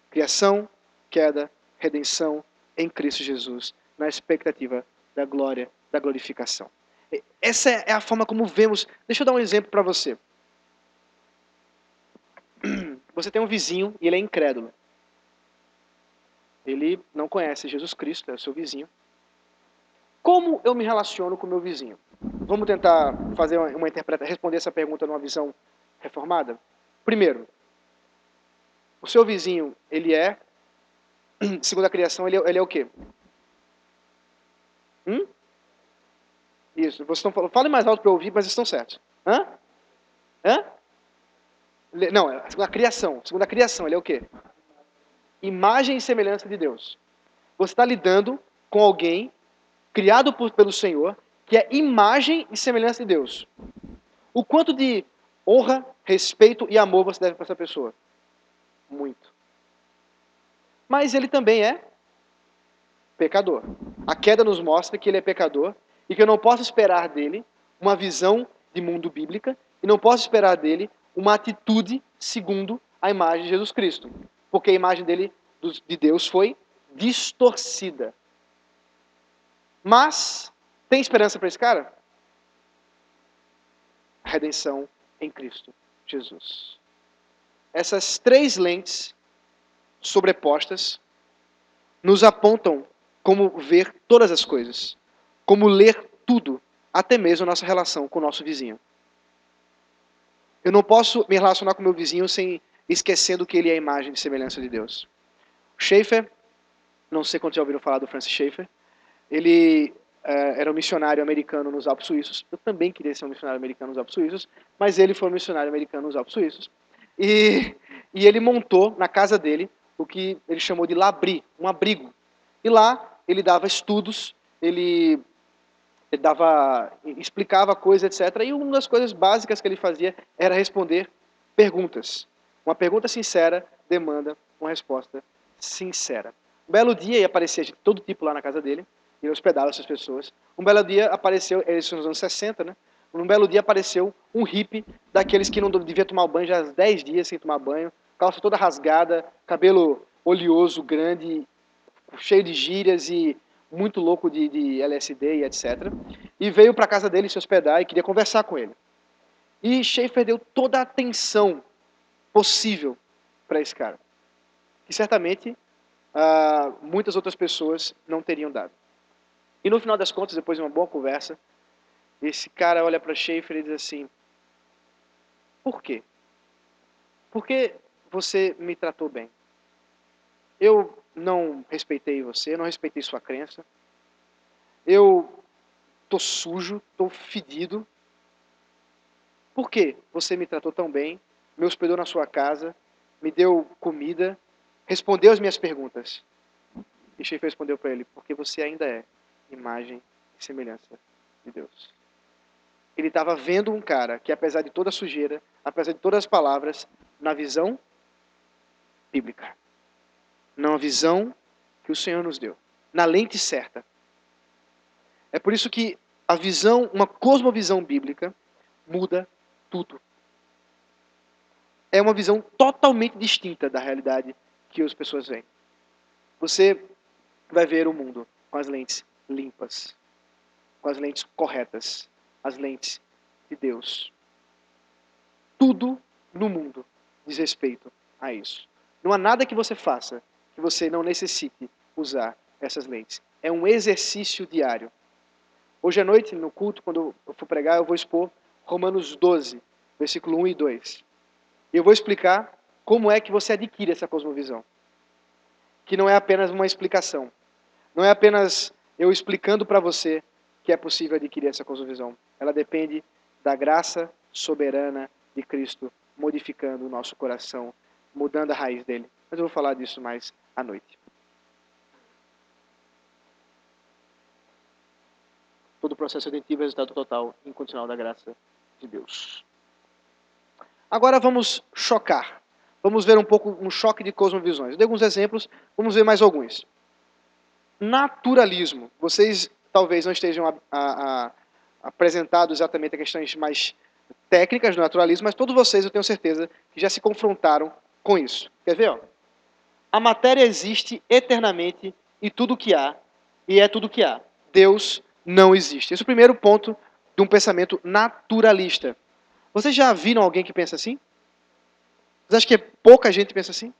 Criação, queda, redenção em Cristo Jesus, na expectativa da glória, da glorificação. Essa é a forma como vemos. Deixa eu dar um exemplo para você. Você tem um vizinho e ele é incrédulo. Ele não conhece Jesus Cristo, é o seu vizinho. Como eu me relaciono com o meu vizinho? Vamos tentar fazer responder essa pergunta numa visão reformada? Primeiro, o seu vizinho, ele é, segundo a criação, ele é o quê? Isso, vocês estão falando. Fale mais alto para eu ouvir, mas estão certos. Hã? Não, segundo a criação. Segundo a criação, ele é o quê? Imagem e semelhança de Deus. Você está lidando com alguém criado pelo Senhor, que é imagem e semelhança de Deus. O quanto de honra, respeito e amor você deve para essa pessoa? Muito. Mas ele também é pecador. A queda nos mostra que ele é pecador e que eu não posso esperar dele uma visão de mundo bíblica e não posso esperar dele uma atitude segundo a imagem de Jesus Cristo. Porque a imagem dele, de Deus, foi distorcida. Mas, tem esperança para esse cara? A redenção em Cristo Jesus. Essas três lentes sobrepostas nos apontam como ver todas as coisas, como ler tudo, até mesmo a nossa relação com o nosso vizinho. Eu não posso me relacionar com o meu vizinho sem esquecendo que ele é a imagem e semelhança de Deus. Schaeffer, não sei quantos já ouviram falar do Francis Schaeffer, ele era um missionário americano nos Alpes Suíços. Eu também queria ser um missionário americano nos Alpes Suíços, mas ele foi um missionário americano nos Alpes Suíços. E ele montou na casa dele o que ele chamou de labri, um abrigo. E lá ele dava estudos, ele explicava coisas, etc. E uma das coisas básicas que ele fazia era responder perguntas. Uma pergunta sincera demanda uma resposta sincera. Um belo dia, aparecia de todo tipo lá na casa dele, e ele hospedava essas pessoas. Um belo dia apareceu, isso nos anos 60, né? Um belo dia apareceu um hippie, daqueles que não devia tomar banho já há 10 dias sem tomar banho, calça toda rasgada, cabelo oleoso, grande, cheio de gírias e muito louco de LSD e etc. E veio para a casa dele se hospedar e queria conversar com ele. E Schaeffer deu toda a atenção possível para esse cara, que certamente muitas outras pessoas não teriam dado. E no final das contas, depois de uma boa conversa, esse cara olha para Schaeffer e diz assim: por quê? Por que você me tratou bem? Eu não respeitei você, não respeitei sua crença. Eu tô sujo, tô fedido. Por que você me tratou tão bem, me hospedou na sua casa, me deu comida, respondeu as minhas perguntas? E Schaeffer respondeu para ele: porque você ainda é imagem e semelhança de Deus. Ele estava vendo um cara que, apesar de toda a sujeira, apesar de todas as palavras, na visão bíblica, na visão que o Senhor nos deu, na lente certa. É por isso que a visão, uma cosmovisão bíblica, muda tudo. É uma visão totalmente distinta da realidade que as pessoas veem. Você vai ver o mundo com as lentes limpas, com as lentes corretas, as lentes de Deus. Tudo no mundo diz respeito a isso. Não há nada que você faça que você não necessite usar essas lentes. É um exercício diário. Hoje à noite, no culto, quando eu for pregar, eu vou expor Romanos 12, versículo 1 e 2. E eu vou explicar como é que você adquire essa cosmovisão. Que não é apenas uma explicação. Não é apenas eu explicando para você que é possível adquirir essa cosmovisão. Ela depende da graça soberana de Cristo, modificando o nosso coração, mudando a raiz dele. Mas eu vou falar disso mais à noite. Todo o processo redentivo é resultado total e incondicional da graça de Deus. Agora vamos chocar. Vamos ver um pouco um choque de cosmovisões. Eu dei alguns exemplos, vamos ver mais alguns. Naturalismo. Vocês talvez não estejam apresentados exatamente a questões mais técnicas do naturalismo, mas todos vocês, eu tenho certeza, que já se confrontaram com isso. Quer ver? Ó? A matéria existe eternamente e tudo que há, e é tudo que há. Deus não existe. Esse é o primeiro ponto de um pensamento naturalista. Vocês já viram alguém que pensa assim? Vocês acham que pouca gente pensa assim?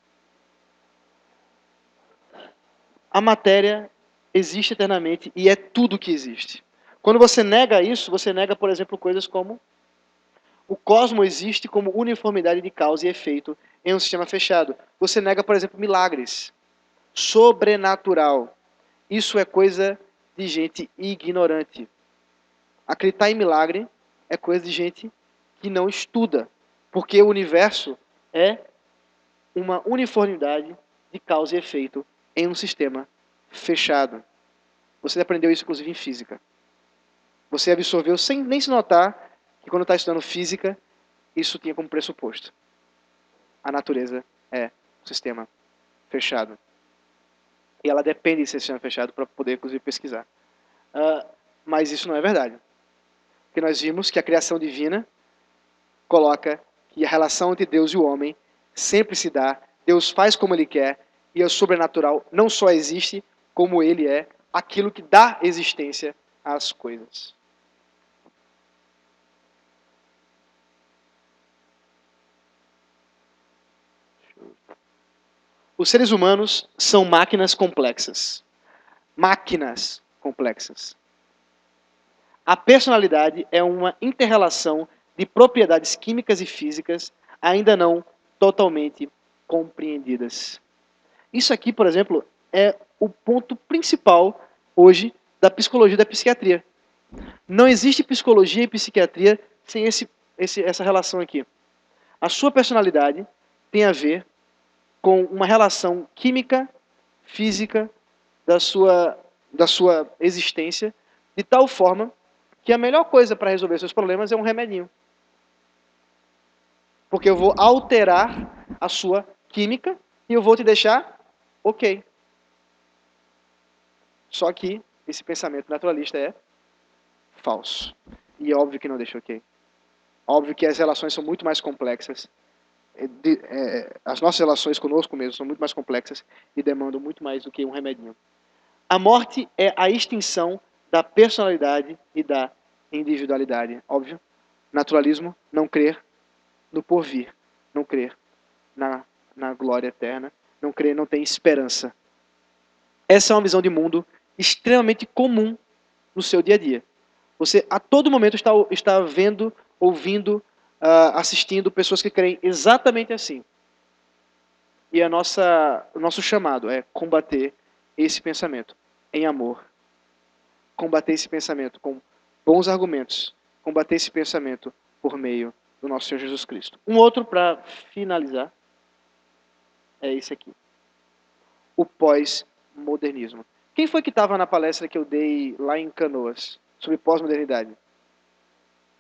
A matéria existe eternamente e é tudo que existe. Quando você nega isso, você nega, por exemplo, coisas como o cosmos existe como uniformidade de causa e efeito em um sistema fechado. Você nega, por exemplo, milagres. Sobrenatural. Isso é coisa de gente ignorante. Acreditar em milagre é coisa de gente que não estuda. Porque o universo é uma uniformidade de causa e efeito em um sistema fechado. Você aprendeu isso, inclusive, em física. Você absorveu sem nem se notar que quando está estudando física, isso tinha como pressuposto. A natureza é um sistema fechado. E ela depende desse sistema fechado para poder, inclusive, pesquisar. Mas isso não é verdade. Porque nós vimos que a criação divina coloca que a relação entre Deus e o homem sempre se dá, Deus faz como Ele quer, e o sobrenatural não só existe, como Ele é aquilo que dá existência às coisas. Os seres humanos são máquinas complexas. Máquinas complexas. A personalidade é uma inter-relação de propriedades químicas e físicas ainda não totalmente compreendidas. Isso aqui, por exemplo, é o ponto principal hoje da psicologia e da psiquiatria. Não existe psicologia e psiquiatria sem essa relação aqui. A sua personalidade tem a ver com uma relação química, física da sua existência, de tal forma que a melhor coisa para resolver seus problemas é um remedinho. Porque eu vou alterar a sua química e eu vou te deixar ok. Só que esse pensamento naturalista é falso. E é óbvio que não deixa ok. Óbvio que as relações são muito mais complexas. As nossas relações conosco mesmo são muito mais complexas e demandam muito mais do que um remedinho. A morte é a extinção da personalidade e da individualidade. Óbvio. Naturalismo, não crer no porvir. Não crer na glória eterna. Não crer, não tem esperança. Essa é uma visão de mundo extremamente comum no seu dia a dia. Você, a todo momento, está vendo, ouvindo, assistindo pessoas que creem exatamente assim. E o nosso chamado é combater esse pensamento em amor. Combater esse pensamento com bons argumentos. Combater esse pensamento por meio do nosso Senhor Jesus Cristo. Um outro para finalizar é esse aqui. O pós-modernismo. Quem foi que estava na palestra que eu dei lá em Canoas sobre pós-modernidade?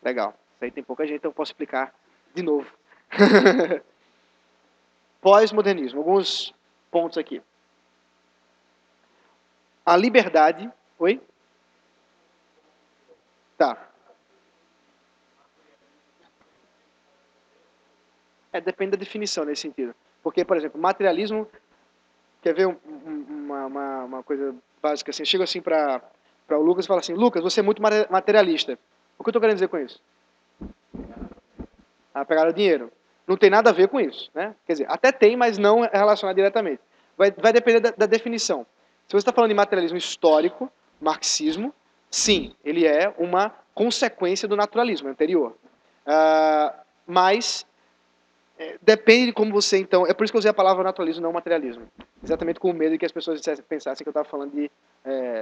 Legal. Isso aí tem pouca gente, então eu posso explicar de novo. Pós-modernismo. Alguns pontos aqui. A liberdade... Oi? Tá. Depende da definição nesse sentido. Porque, por exemplo, materialismo... Quer ver uma coisa básica assim? Eu chego assim para o Lucas e falo assim, Lucas, você é muito materialista. O que eu estou querendo dizer com isso? Pegar o dinheiro. Não tem nada a ver com isso, né? Quer dizer, até tem, mas não é relacionado diretamente. Vai depender da definição. Se você está falando de materialismo histórico, marxismo, sim, ele é uma consequência do naturalismo anterior. Mas depende de como você, então... É por isso que eu usei a palavra naturalismo, não materialismo. Exatamente com o medo de que as pessoas pensassem que eu estava falando de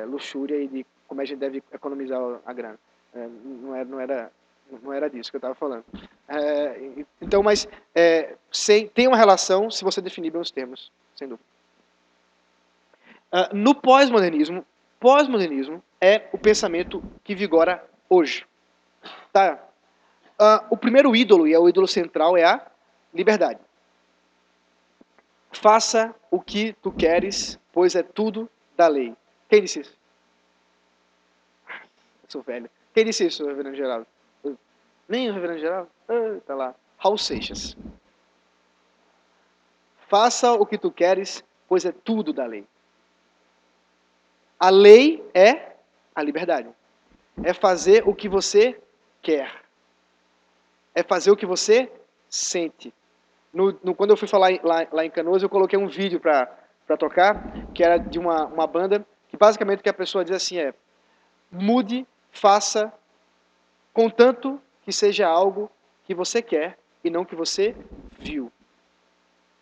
luxúria e de como a gente deve economizar a grana. Não era disso que eu estava falando. Então, mas tem uma relação se você definir bem os termos, sem dúvida. No pós-modernismo é o pensamento que vigora hoje. Tá? O primeiro ídolo, e é o ídolo central, é a liberdade. Faça o que tu queres, pois é tudo da lei. Quem disse isso? Eu sou velho. Quem disse isso, reverendo Geraldo? Nem o reverendo Geraldo? Tá lá. Raul Seixas. Faça o que tu queres, pois é tudo da lei. A lei é a liberdade. É fazer o que você quer. É fazer o que você sente. Quando eu fui falar lá em Canoas, eu coloquei um vídeo para tocar, que era de uma banda, que basicamente o que a pessoa diz assim mude, faça, contanto que seja algo que você quer e não que você viu.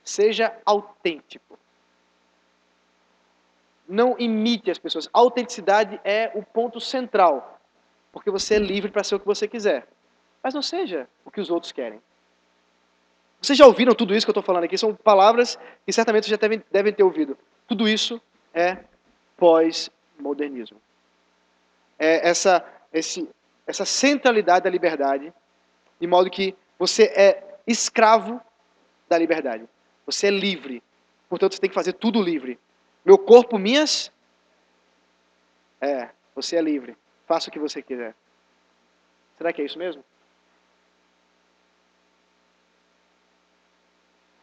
Seja autêntico. Não imite as pessoas. A autenticidade é o ponto central, porque você é livre para ser o que você quiser. Mas não seja o que os outros querem. Vocês já ouviram tudo isso que eu estou falando aqui? São palavras que certamente vocês já devem ter ouvido. Tudo isso é pós-modernismo. É essa centralidade da liberdade, de modo que você é escravo da liberdade. Você é livre. Portanto, você tem que fazer tudo livre. Meu corpo, minhas... você é livre. Faça o que você quiser. Será que é isso mesmo?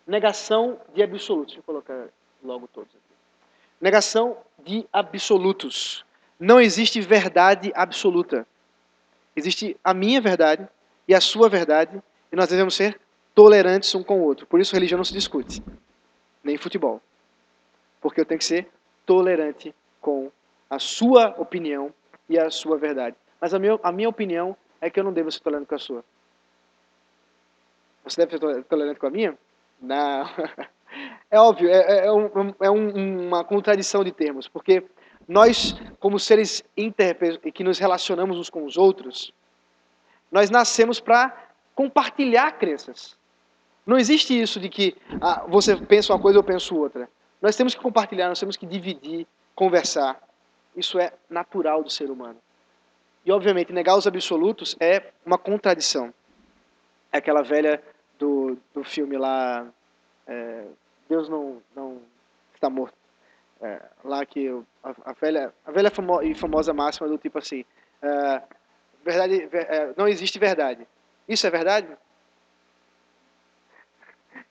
Negação de absolutos. Deixa eu colocar logo todos aqui. Negação de absolutos. Não existe verdade absoluta. Existe a minha verdade e a sua verdade, e nós devemos ser tolerantes um com o outro. Por isso religião não se discute, nem futebol. porque eu tenho que ser tolerante com a sua opinião e a sua verdade. Mas a minha opinião é que eu não devo ser tolerante com a sua. Você deve ser tolerante com a minha? Não. É óbvio, uma contradição de termos, porque nós, como seres que nos relacionamos uns com os outros, nós nascemos para compartilhar crenças. Não existe isso de que você pensa uma coisa, eu penso outra. Nós temos que compartilhar, nós temos que dividir, conversar. Isso é natural do ser humano. E, obviamente, negar os absolutos é uma contradição. É aquela velha do filme lá, Deus não está morto. Lá que a velha e famosa máxima do tipo assim, verdade, não existe verdade. Isso é verdade?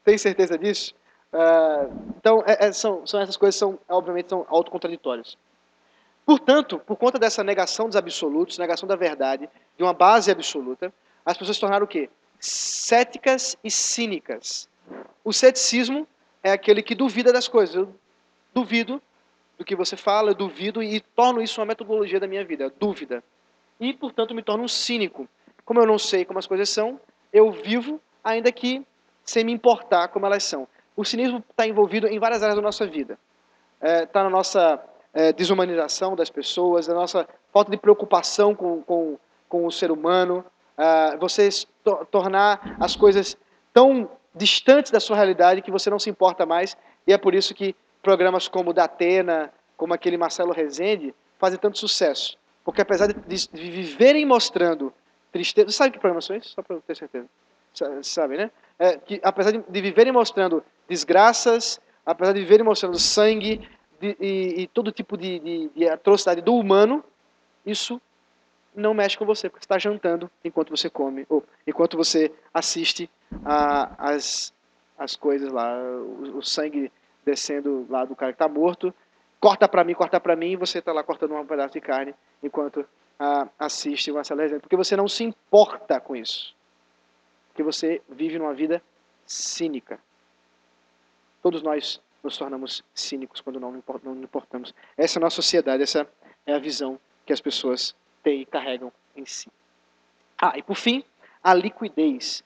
Tem certeza disso? Então, são essas coisas obviamente, são autocontraditórias. Portanto, por conta dessa negação dos absolutos, negação da verdade, de uma base absoluta, as pessoas se tornaram o quê? Céticas e cínicas. O ceticismo é aquele que duvida das coisas. Eu duvido do que você fala, eu duvido e torno isso uma metodologia da minha vida, dúvida. E, portanto, me torno um cínico. Como eu não sei como as coisas são, eu vivo ainda que sem me importar como elas são. O cinismo está envolvido em várias áreas da nossa vida. Está na nossa desumanização das pessoas, na nossa falta de preocupação com o ser humano, você tornar as coisas tão distantes da sua realidade que você não se importa mais, e é por isso que programas como o da Atena, como aquele Marcelo Rezende, fazem tanto sucesso. Porque apesar de viverem mostrando tristeza... Você sabe que programas são esses? Só para eu ter certeza. Sabe, né? Que apesar de viverem mostrando desgraças, apesar de viverem mostrando sangue e todo tipo de atrocidade do humano, isso não mexe com você, porque você está jantando enquanto você come, ou enquanto você assiste as coisas lá, o sangue descendo lá do cara que está morto, corta para mim, e você está lá cortando um pedaço de carne enquanto assiste uma sala de resenha, porque você não se importa com isso, porque você vive numa vida cínica. Todos nós nos tornamos cínicos quando não nos importamos. Essa é a nossa sociedade, essa é a visão que as pessoas têm e carregam em si. E por fim, a liquidez.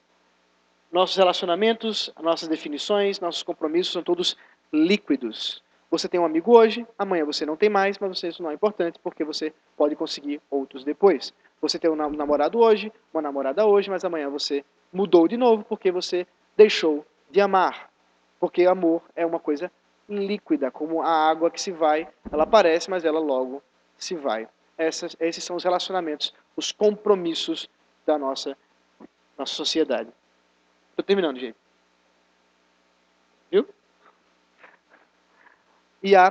Nossos relacionamentos, nossas definições, nossos compromissos são todos líquidos. Você tem um amigo hoje, amanhã você não tem mais, mas isso não é importante porque você pode conseguir outros depois. Você tem um namorado hoje, uma namorada hoje, mas amanhã você mudou de novo porque você deixou de amar. Porque amor é uma coisa líquida, como a água que se vai, ela aparece, mas ela logo se vai. Esses são os relacionamentos, os compromissos da nossa sociedade. Estou terminando, gente. Viu? E a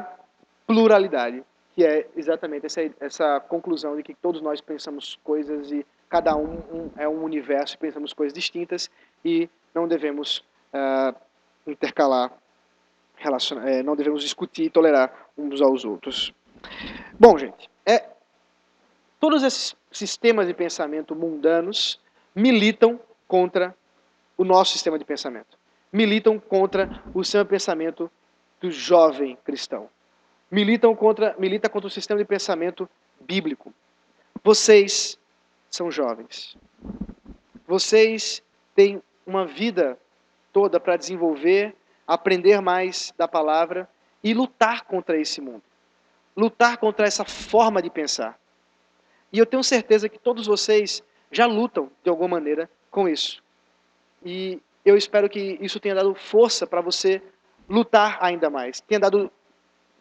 pluralidade, que é exatamente essa conclusão de que todos nós pensamos coisas e cada um é um universo, pensamos coisas distintas e não devemos intercalar, não devemos discutir e tolerar uns aos outros. Bom, gente, todos esses sistemas de pensamento mundanos militam contra o nosso sistema de pensamento. Militam contra o sistema de pensamento do jovem cristão. Milita contra o sistema de pensamento bíblico. Vocês são jovens. Vocês têm uma vida toda para desenvolver, aprender mais da palavra e lutar contra esse mundo. Lutar contra essa forma de pensar. E eu tenho certeza que todos vocês já lutam, de alguma maneira, com isso. E eu espero que isso tenha dado força para você lutar ainda mais. Tenha dado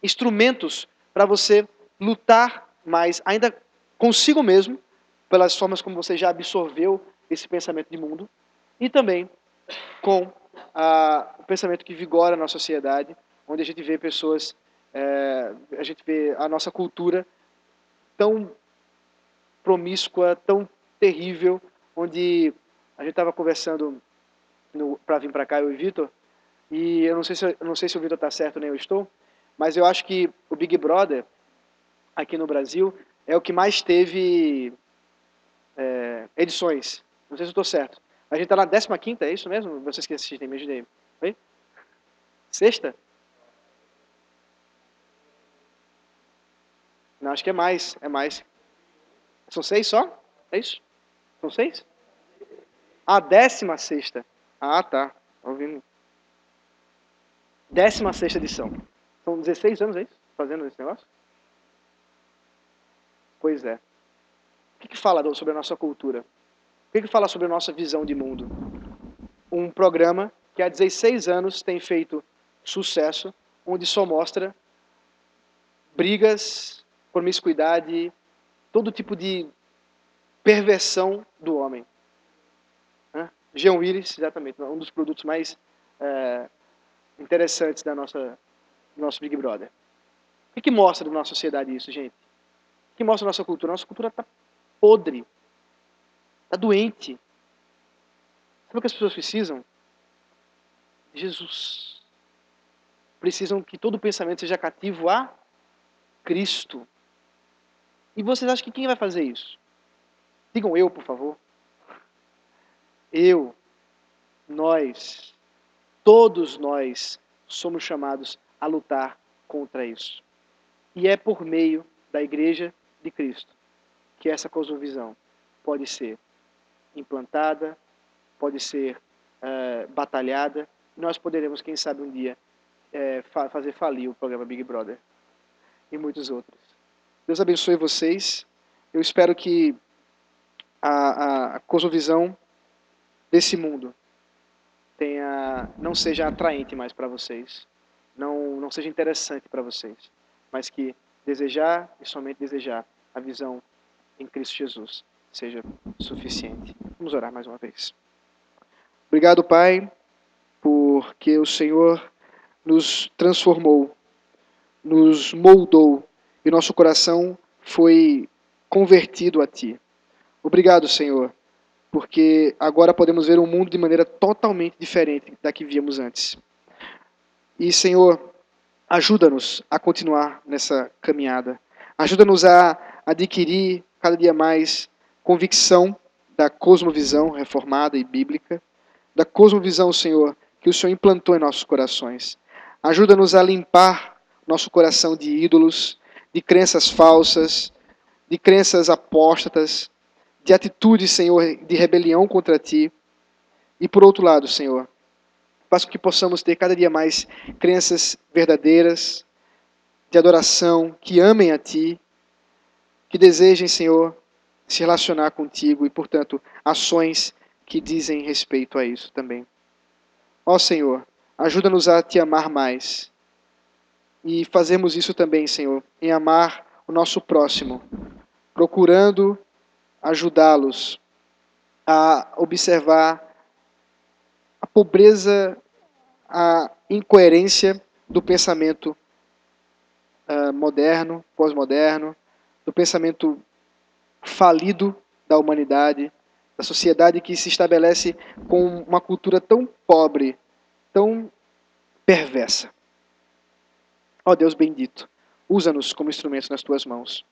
instrumentos para você lutar mais, ainda consigo mesmo, pelas formas como você já absorveu esse pensamento de mundo, e também com o pensamento que vigora na sociedade, onde a gente vê pessoas, a gente vê a nossa cultura tão promíscua, tão terrível, onde a gente estava conversando para vir para cá, eu e o Vitor, e eu não sei se o Vitor está certo nem eu estou, mas eu acho que o Big Brother, aqui no Brasil, é o que mais teve edições. Não sei se eu estou certo. A gente está na 15ª, é isso mesmo? Vocês que assistem, me ajudem. Oi? Sexta? Não, acho que é mais. É mais. São 6 só? É isso? São 6? A 16ª. Ah, tá. Tô ouvindo. 16ª edição. São 16 anos, é isso? Fazendo esse negócio? Pois é. O que fala sobre a nossa cultura? O que fala sobre a nossa visão de mundo? Um programa que há 16 anos tem feito sucesso, onde só mostra brigas, promiscuidade, todo tipo de perversão do homem. Jean Willis, exatamente, um dos produtos mais interessantes do nosso Big Brother. O que mostra da nossa sociedade isso, gente? O que mostra a nossa cultura? A nossa cultura está podre, está doente. Sabe o que as pessoas precisam? Jesus. Precisam que todo pensamento seja cativo a Cristo. E vocês acham que quem vai fazer isso? Digam eu, por favor. Eu, nós, todos nós somos chamados a lutar contra isso. E é por meio da Igreja de Cristo que essa cosmovisão pode ser implantada, pode ser batalhada, e nós poderemos, quem sabe, um dia fazer falir o programa Big Brother e muitos outros. Deus abençoe vocês. Eu espero que a cosmovisão desse mundo não seja atraente mais para vocês, não seja interessante para vocês, mas que desejar e somente desejar a visão em Cristo Jesus seja suficiente. Vamos orar mais uma vez. Obrigado, Pai, porque o Senhor nos transformou, nos moldou e nosso coração foi convertido a Ti. Obrigado, Senhor, porque agora podemos ver o mundo de maneira totalmente diferente da que víamos antes. E, Senhor, ajuda-nos a continuar nessa caminhada. Ajuda-nos a adquirir cada dia mais convicção da cosmovisão reformada e bíblica, da cosmovisão, Senhor, que o Senhor implantou em nossos corações. Ajuda-nos a limpar nosso coração de ídolos, de crenças falsas, de crenças apóstatas, de atitudes, Senhor, de rebelião contra Ti. E por outro lado, Senhor, faça com que possamos ter cada dia mais crenças verdadeiras, de adoração, que amem a Ti, que desejem, Senhor, se relacionar contigo e, portanto, ações que dizem respeito a isso também. Ó Senhor, ajuda-nos a Te amar mais e fazermos isso também, Senhor, em amar o nosso próximo, procurando ajudá-los a observar a pobreza, a incoerência do pensamento moderno, pós-moderno, do pensamento falido da humanidade, da sociedade que se estabelece com uma cultura tão pobre, tão perversa. Ó Deus bendito, usa-nos como instrumentos nas Tuas mãos.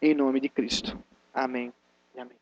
Em nome de Cristo. Amém e amém.